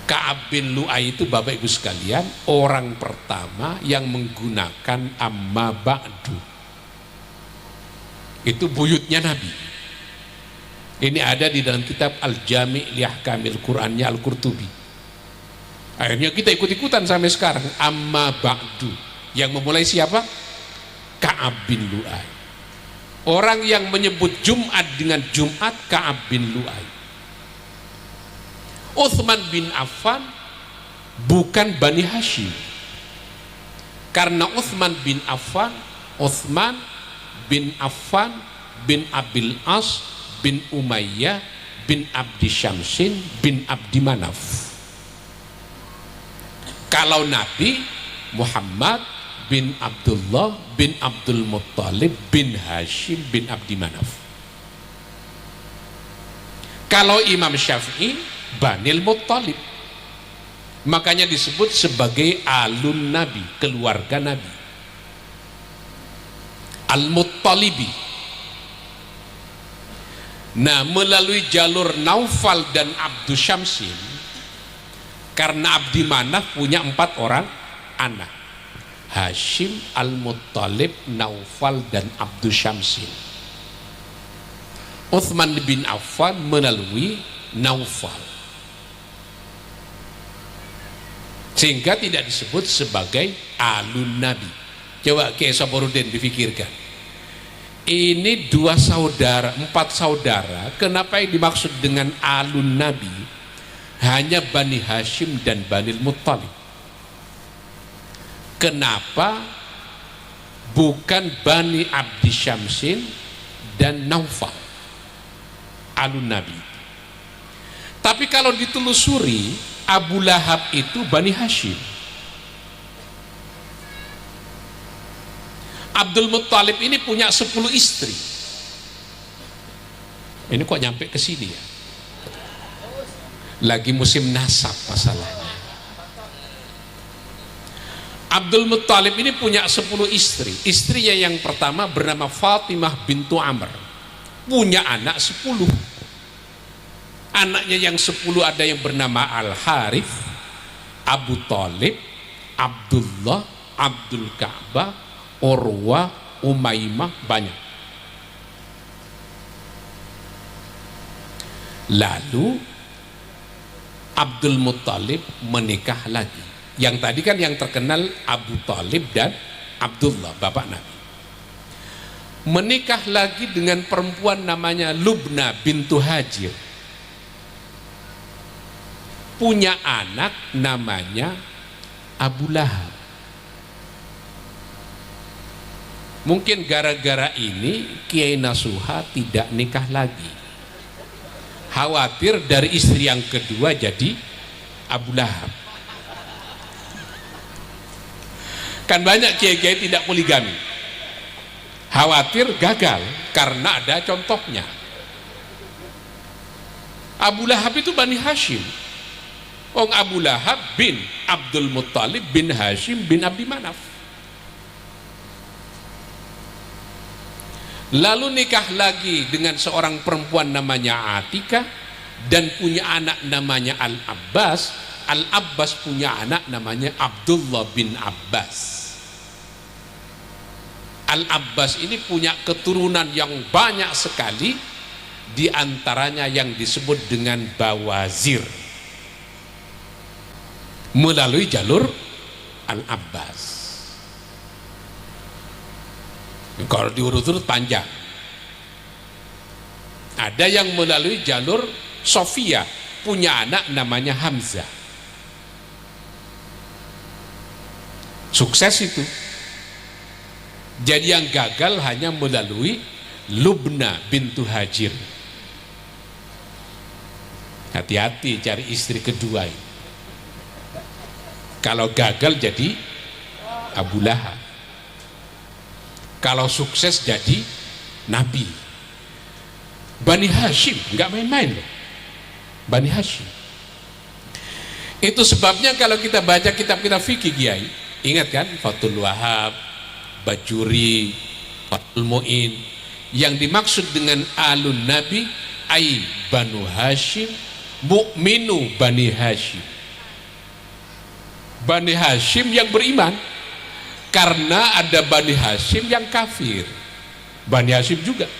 Ka'ab bin Lu'ay itu Bapak Ibu sekalian orang pertama yang menggunakan amma ba'du. Itu buyutnya Nabi. Ini ada di dalam kitab Al-Jami' li Ahkamil Qur'annya Al-Qurtubi. Akhirnya kita ikut-ikutan sampai sekarang. Amma ba'du. Yang memulai siapa? Ka'ab bin Lu'ay. Orang yang menyebut Jumat dengan Jumat, Ka'ab bin Lu'ay. Uthman bin Affan bukan Bani Hashim. Karena Uthman bin Affan bin Abil As bin Umayyah bin Abdi Syamsin bin Abdi Manaf. Kalau Nabi Muhammad bin Abdullah bin Abdul Muttalib bin Hashim bin Abdi Manaf. Kalau Imam Syafi'i Banil Muttalib. Makanya disebut sebagai alun Nabi, keluarga Nabi. Al-Muttalibi. Nah, melalui jalur Naufal dan Abdu Syamsin, karena Abdi Manaf punya 4 orang anak, Hashim, Al-Muttalib, Naufal dan Abdu Syamsin. Uthman bin Affan melalui Naufal, sehingga tidak disebut sebagai alun Nabi. Coba Kiai Sabarudin difikirkan, ini 2 saudara, 4 saudara, kenapa yang dimaksud dengan alun Nabi hanya Bani Hashim dan Bani Muttalib? Kenapa bukan Bani Abdi Syamsin dan Naufal, alun Nabi? Tapi kalau ditelusuri, Abu Lahab itu Bani Hashim, Abdul Muttalib ini punya 10 istri. Ini kok nyampe ke sini ya? Lagi musim nasab masalahnya. Abdul Muttalib ini punya 10 istri. Istrinya yang pertama bernama Fatimah bintu Amr, punya anak 10. Anaknya yang 10 ada yang bernama Al-Harith, Abu Talib, Abdullah, Abdul Ka'bah, Urwah, Umaymah, banyak. Lalu Abdul Muttalib menikah lagi. Yang tadi kan yang terkenal Abu Talib dan Abdullah, bapak Nabi. Menikah lagi dengan perempuan namanya Lubna bintu Hajir. Punya anak namanya Abu Lahab. Mungkin gara-gara ini Kiai Nasuha tidak nikah lagi, khawatir dari istri yang kedua jadi Abu Lahab. Kan banyak kiai-kiai tidak poligami, khawatir gagal karena ada contohnya. Abu Lahab itu Bani Hashim. Abu Lahab bin Abdul Muttalib bin Hashim bin Abdi Manaf. Lalu nikah lagi dengan seorang perempuan namanya Atikah dan punya anak namanya Al-Abbas. Al-Abbas punya anak namanya Abdullah bin Abbas. Al-Abbas ini punya keturunan yang banyak sekali, di antaranya yang disebut dengan Bawazir melalui jalur Al-Abbas. Kalau diurut-urut panjang. Ada yang melalui jalur Sofia, punya anak namanya Hamzah. Sukses itu. Jadi yang gagal hanya melalui Lubna bintu Hajir. Hati-hati cari istri kedua ini. Kalau gagal jadi Abu Lahab, kalau sukses jadi Nabi. Bani Hashim nggak main-main loh, Bani Hashim. Itu sebabnya kalau kita baca kitab-kitab fikih Kiai, ingat kan Fathul Wahab, Bajuri, Fathul Mu'in, yang dimaksud dengan alun Nabi ai Banu Hashim mu'minu Bani Hashim. Bani Hashim yang beriman, karena ada Bani Hashim yang kafir. Bani Hashim juga.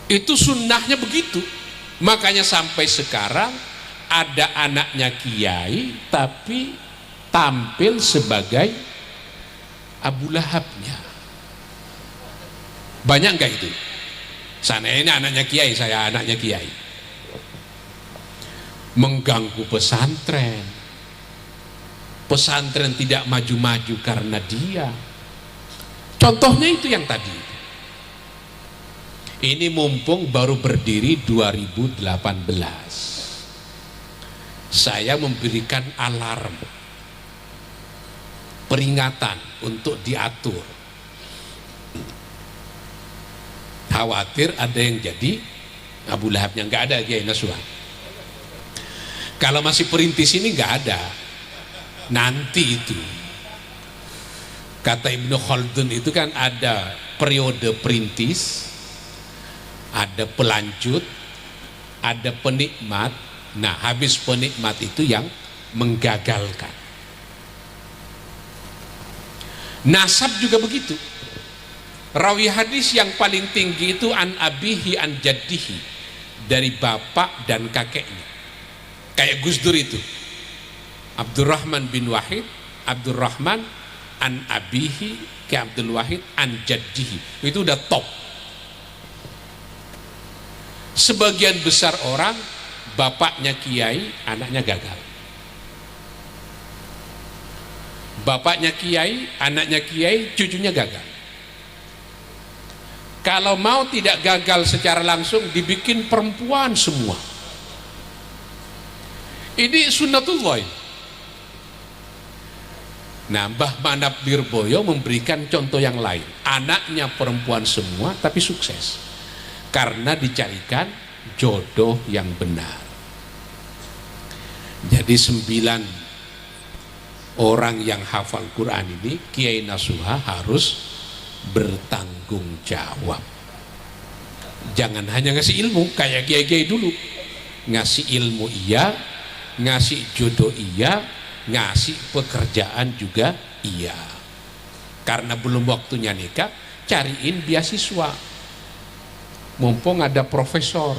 Itu sunnahnya begitu. Makanya sampai sekarang ada anaknya kiai tapi tampil sebagai Abu Lahabnya. Banyak enggak itu? Sana ini anaknya kiai, saya anaknya kiai. Mengganggu pesantren. Pesantren tidak maju-maju karena dia. Contohnya itu yang tadi. Ini mumpung baru berdiri 2018. Saya memberikan alarm, peringatan untuk diatur. Khawatir ada yang jadi Abu Lahabnya. Nggak ada Kiai Nasuha. Kalau masih perintis ini nggak ada. Nanti itu kata Ibnu Khaldun itu kan ada periode perintis, ada pelanjut, ada penikmat. Nah habis penikmat itu yang menggagalkan. Nasab juga begitu. Rawi hadis yang paling tinggi itu an abihi an jaddihi, dari bapak dan kakeknya. Kayak Gus Dur itu, Abdurrahman bin Wahid, Abdurrahman an abihi ke Abdul Wahid an jaddihi. Itu udah top. Sebagian besar orang bapaknya kiai, anaknya gagal. Bapaknya kiai, anaknya kiai, cucunya gagal. Kalau mau tidak gagal secara langsung, dibikin perempuan semua. Ini sunnatullah. Nah, Mbah Manap Lirboyo memberikan contoh yang lain. Anaknya perempuan semua tapi sukses, karena dicarikan jodoh yang benar. Jadi 9 orang yang hafal Quran ini Kiai Nasuha harus bertanggung jawab. Jangan hanya ngasih ilmu kayak kiai-kiai dulu. Ngasih ilmu iya, ngasih jodoh iya, ngasih pekerjaan juga iya. Karena belum waktunya nikah, cariin beasiswa. Mumpung ada profesor,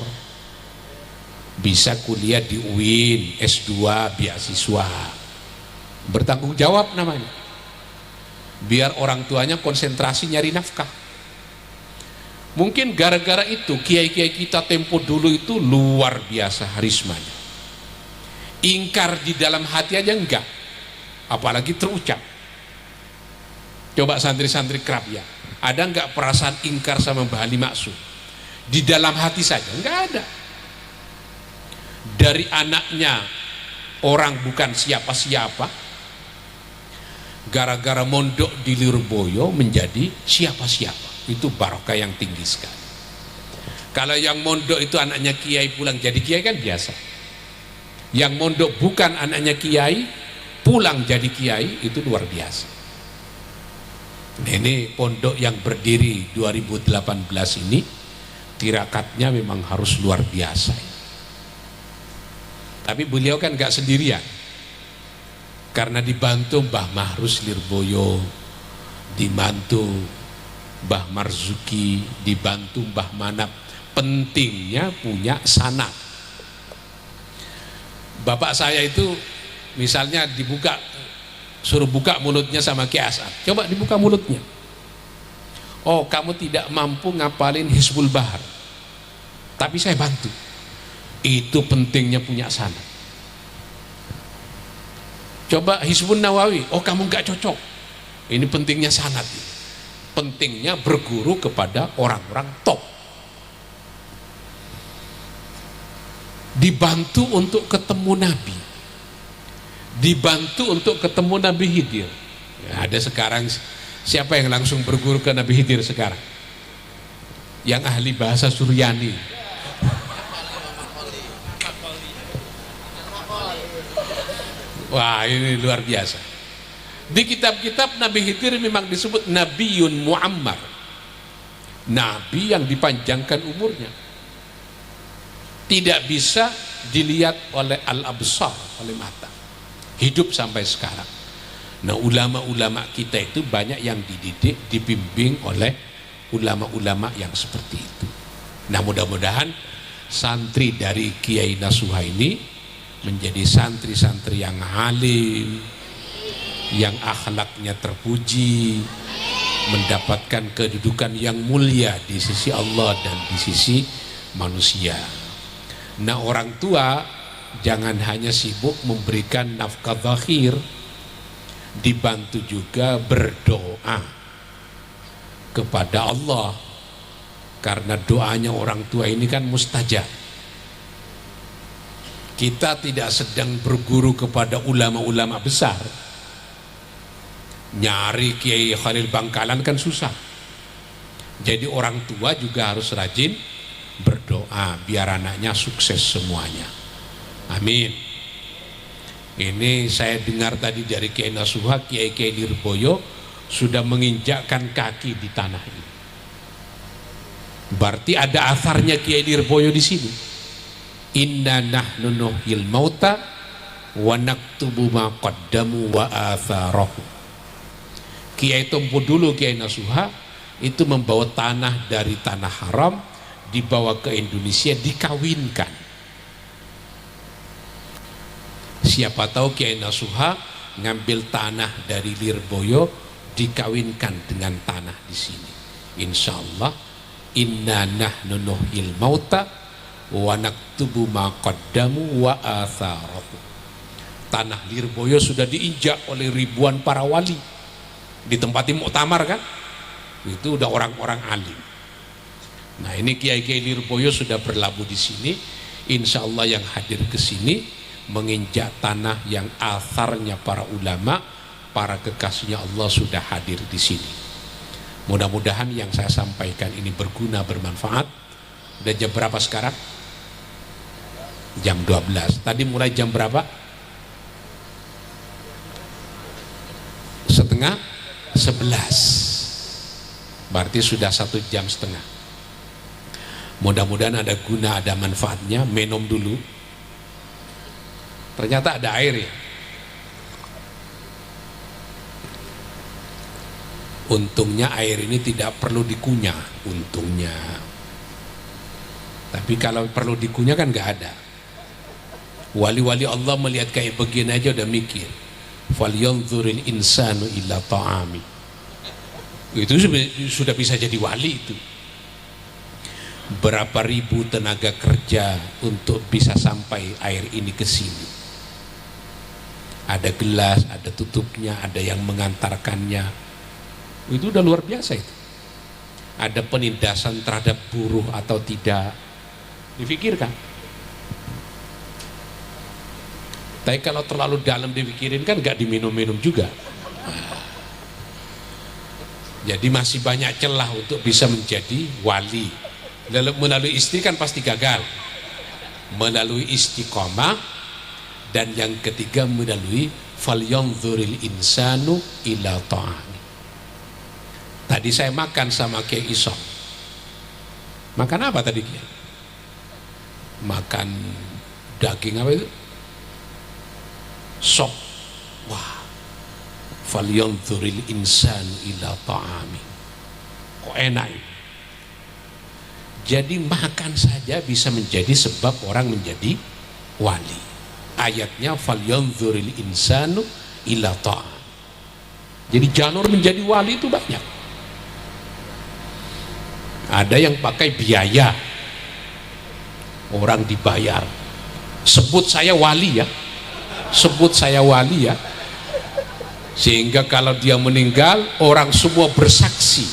bisa kuliah di UIN, S2 beasiswa. Bertanggung jawab namanya. Biar orang tuanya konsentrasi nyari nafkah. Mungkin gara-gara itu kiai-kiai kita tempo dulu itu luar biasa harismanya. Ingkar di dalam hati aja enggak, apalagi terucap. Coba santri-santri kerap ya, ada nggak perasaan ingkar sama Mbah Ali Maksum? Di dalam hati saja, nggak ada. Dari anaknya orang bukan siapa-siapa, gara-gara mondok di Lirboyo menjadi siapa-siapa. Itu barokah yang tinggi sekali. Kalau yang mondok itu anaknya kiai pulang jadi kiai kan biasa. Yang mondok bukan anaknya kiai pulang jadi kiai itu luar biasa. Ini pondok yang berdiri 2018 ini tirakatnya memang harus luar biasa. Tapi beliau kan gak sendirian, karena dibantu Mbah Mahrus Lirboyo, dibantu Mbah Marzuki, dibantu Mbah Manap. Pentingnya punya sanad. Bapak saya itu misalnya suruh buka mulutnya sama Ki As'ad, coba dibuka mulutnya. Oh, kamu tidak mampu ngapalin Hizbul Bahar, tapi saya bantu. Itu pentingnya punya sanad. Coba Hizbun Nawawi, oh kamu nggak cocok. Ini pentingnya sanad. Pentingnya berguru kepada orang-orang top. Dibantu untuk ketemu Nabi, dibantu untuk ketemu Nabi Khidir. Ya, ada sekarang siapa yang langsung berguru ke Nabi Khidir sekarang? Yang ahli bahasa Suryani. Wah, ini luar biasa. Di kitab-kitab Nabi Khidir memang disebut Nabiyun Muammar, nabi yang dipanjangkan umurnya. Tidak bisa dilihat oleh al-absar, oleh mata. Hidup sampai sekarang. Nah, ulama-ulama kita itu banyak yang dididik, dibimbing oleh ulama-ulama yang seperti itu. Nah, mudah-mudahan santri dari Kiai Nasuha ini menjadi santri-santri yang alim, yang akhlaknya terpuji, mendapatkan kedudukan yang mulia di sisi Allah dan di sisi manusia. Nah, orang tua jangan hanya sibuk memberikan nafkah zahir, dibantu juga berdoa kepada Allah, karena doanya orang tua ini kan mustajab. Kita tidak sedang berguru kepada ulama-ulama besar, nyari Kiai Khalil Bangkalan kan susah. Jadi orang tua juga harus rajin berdoa biar anaknya sukses semuanya. Amin. Ini saya dengar tadi dari Kiai Nasuha, Kiai Lirboyo sudah menginjakkan kaki di tanah ini. Berarti ada asarnya Kiai Lirboyo di sini. Inna nahnu nuhyil mauta wa naktubu ma qaddamu wa atharahu. Kiai Tompo dulu, Kiai Nasuha itu membawa tanah dari tanah haram, dibawa ke Indonesia, dikawinkan. Siapa tahu Kiai Nasuha ngambil tanah dari Lirboyo, dikawinkan dengan tanah di sini. Insya Allah, inna nahnu nuhyil mauta wa naktubu ma qaddamu wa atharahu. Tanah Lirboyo sudah diinjak oleh ribuan para wali, ditempati muktamar kan, itu udah orang-orang alim. Nah, ini Kiai Lirboyo sudah berlabuh di sini. Insya Allah yang hadir ke sini menginjak tanah yang asarnya para ulama, para kekasihnya Allah sudah hadir di sini. Mudah-mudahan yang saya sampaikan ini berguna, bermanfaat. Udah jam berapa sekarang? Jam 12. Tadi mulai jam berapa? 10:30. Berarti sudah 1 jam setengah. Mudah-mudahan ada guna, ada manfaatnya. Minum dulu. Ternyata ada air ya. Untungnya air ini tidak perlu dikunyah, untungnya. Tapi kalau perlu dikunyah kan nggak ada. Wali-wali Allah melihat kayak begini aja udah mikir. Falyanzuril insanu illa ta'ami. Itu sudah bisa jadi wali itu. Berapa ribu tenaga kerja untuk bisa sampai air ini ke sini. Ada gelas, ada tutupnya, ada yang mengantarkannya. Itu udah luar biasa itu. Ada penindasan terhadap buruh atau tidak, difikirkan. Tapi kalau terlalu dalam dipikirin kan nggak diminum-minum juga. Jadi masih banyak celah untuk bisa menjadi wali. Melalui istri kan pasti gagal. Melalui istiqomah, dan yang ketiga melalui falyanzuril insanu ila ta'ami. Tadi saya makan sama Kiai Isom. Makan apa tadi Kiai? Makan daging apa itu? Sop. Wah. Falyanzuril insanu ila ta'ami. Kok enak ini? Jadi makan saja bisa menjadi sebab orang menjadi wali. Ayatnya falyanzuril insanu ila ta'ami. Jadi jalur menjadi wali itu banyak. Ada yang pakai biaya, orang dibayar. Sebut saya wali ya, sebut saya wali ya. Sehingga kalau dia meninggal, orang semua bersaksi.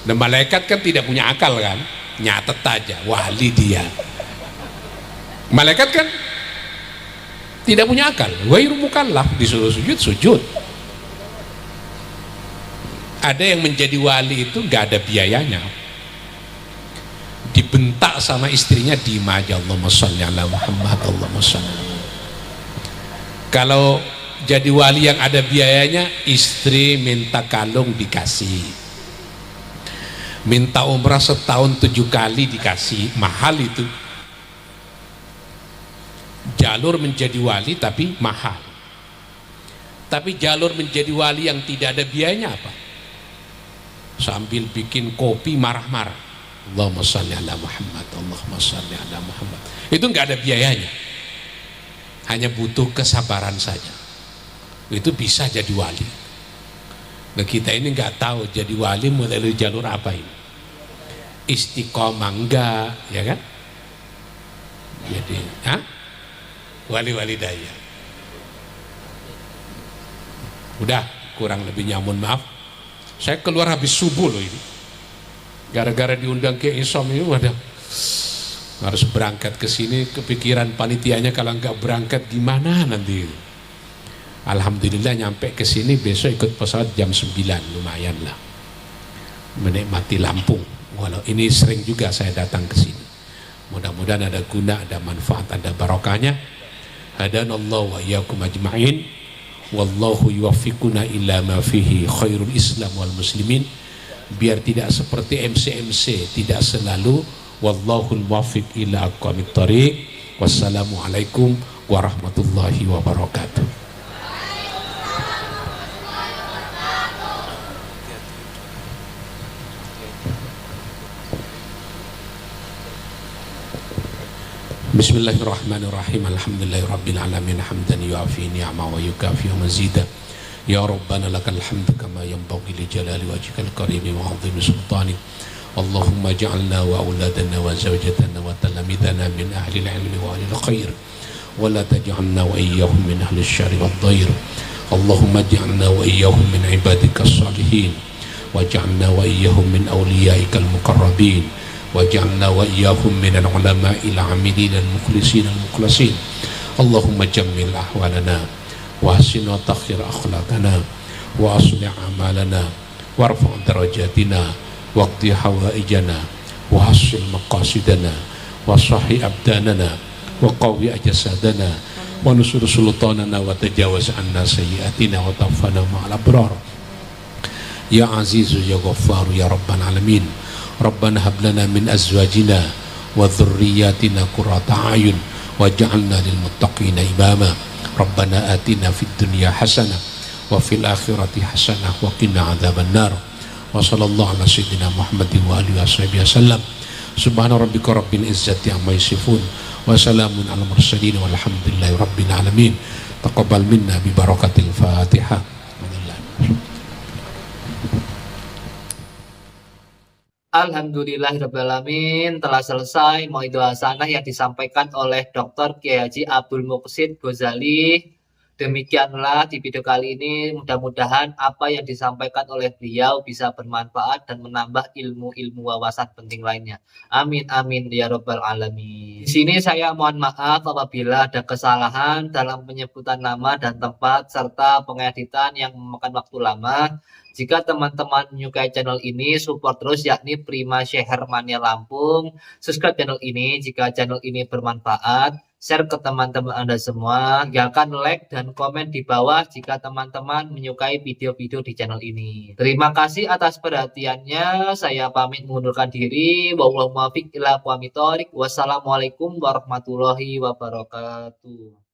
Dan malaikat kan tidak punya akal kan, nyatet aja wali dia. Malaikat kan tidak punya akal, ghairu mukallaf, disuruh sujud sujud. Ada yang menjadi wali itu nggak ada biayanya, dibentak sama istrinya, dima aja, Allahumma sholli ala Muhammad, Allahumma sholli. Kalau jadi wali yang ada biayanya, istri minta kalung dikasih, minta umrah setahun 7 kali dikasih, mahal itu. Jalur menjadi wali tapi mahal. Tapi jalur menjadi wali yang tidak ada biayanya apa? Sambil bikin kopi marah-marah, Allahumma sholli ala Muhammad, Allahumma sholli ala Muhammad. Itu nggak ada biayanya, hanya butuh kesabaran saja. Itu bisa jadi wali. Nah kita ini nggak tahu jadi wali melalui jalur apa ini. Istiqomah enggak, ya kan? Jadi, wali-wali daya. Udah kurang lebihnya mohon maaf. Saya keluar habis subuh loh ini. Gara-gara diundang ke Isom ini, waduh, harus berangkat ke sini. Kepikiran panitianya kalau nggak berangkat gimana nanti. Alhamdulillah nyampe ke sini, besok ikut pesawat jam 9, lumayan lah. Menikmati Lampung. Walau ini sering juga saya datang ke sini. Mudah-mudahan ada guna, ada manfaat, ada barokahnya. Hadanallahu wa iyyakum ajma'in. Wallahu yuwaffiquna ila ma fihi khairul Islam wal muslimin. Biar tidak seperti MC tidak selalu. Wallahul muwaffiq ila aqwamit thoriq. Wassalamualaikum warahmatullahi wabarakatuh. Bismillahirrahmanirrahim. Alhamdulillahirabbil alamin hamdan yu'afi ni'ama wa yukafi mazida. Ya Rabbana lakal hamdu kama yanbaghi li jalali wajhikal karim wa 'azimi sultanik. Allahumma ja'alna wa auladana wa zawjatana wa talamidana min ahli al-'ilmi wa ahli al-khair wa la taj'alna wa iyyahum min ahli asy-syarri wad-dhair. Allahumma ja'alna wa iyyahum min ibadikas salihin wa ja'alna wa iyyahum min awliyaikal muqarrabin. Waj'alna wa iyyahum minal ulama'il 'amilin al-mukhlisin al-mukhlasin. Allahumma jammil ahwalana wa hasin wa takhir akhlaqana wa aslih a'malana warfa' darajatina waqdi hawaijana wa hasil maqasidana wa sahih abdanana wa qawi ajasadana wa nusur sultanana wa tajawaz anna sayyiatina wa tawfana ma'al abrar. Ya azizu ya ghaffaru ya rabbal alamin. Rabbana hab lana min azwajina wa dhurriyyatina qurrata a'yun waj'alna lil muttaqina imama. Rabbana atina fid dunya hasanah wa fil akhirati hasanah wa qina adzabannar. Wa sallallahu ala sayyidina Muhammadin wa alihi washabihi wasallam. Subhana rabbika rabbil izzati amma yasifun wa salamun alal mursalin walhamdulillahi rabbil alamin. Taqabbal minna bi barakatil Fatihah. Alhamdulillahirrahmanirrahim. Telah selesai mauidul hasanah yang disampaikan oleh Dr. Kiai Haji Abdul Muqsid Ghazali Demikianlah di video kali ini, mudah-mudahan apa yang disampaikan oleh beliau bisa bermanfaat dan menambah ilmu-ilmu wawasan penting lainnya. Amin amin ya robbal alamin. Di sini saya mohon maaf apabila ada kesalahan dalam penyebutan nama dan tempat serta pengeditan yang memakan waktu lama. Jika teman-teman menyukai channel ini, support terus yakni Prima Syeher Mania Lampung. Subscribe channel ini jika channel ini bermanfaat. Share ke teman-teman Anda semua, tinggalkan like dan komen di bawah jika teman-teman menyukai video-video di channel ini. Terima kasih atas perhatiannya, saya pamit mengundurkan diri. Wassalamualaikum warahmatullahi wabarakatuh.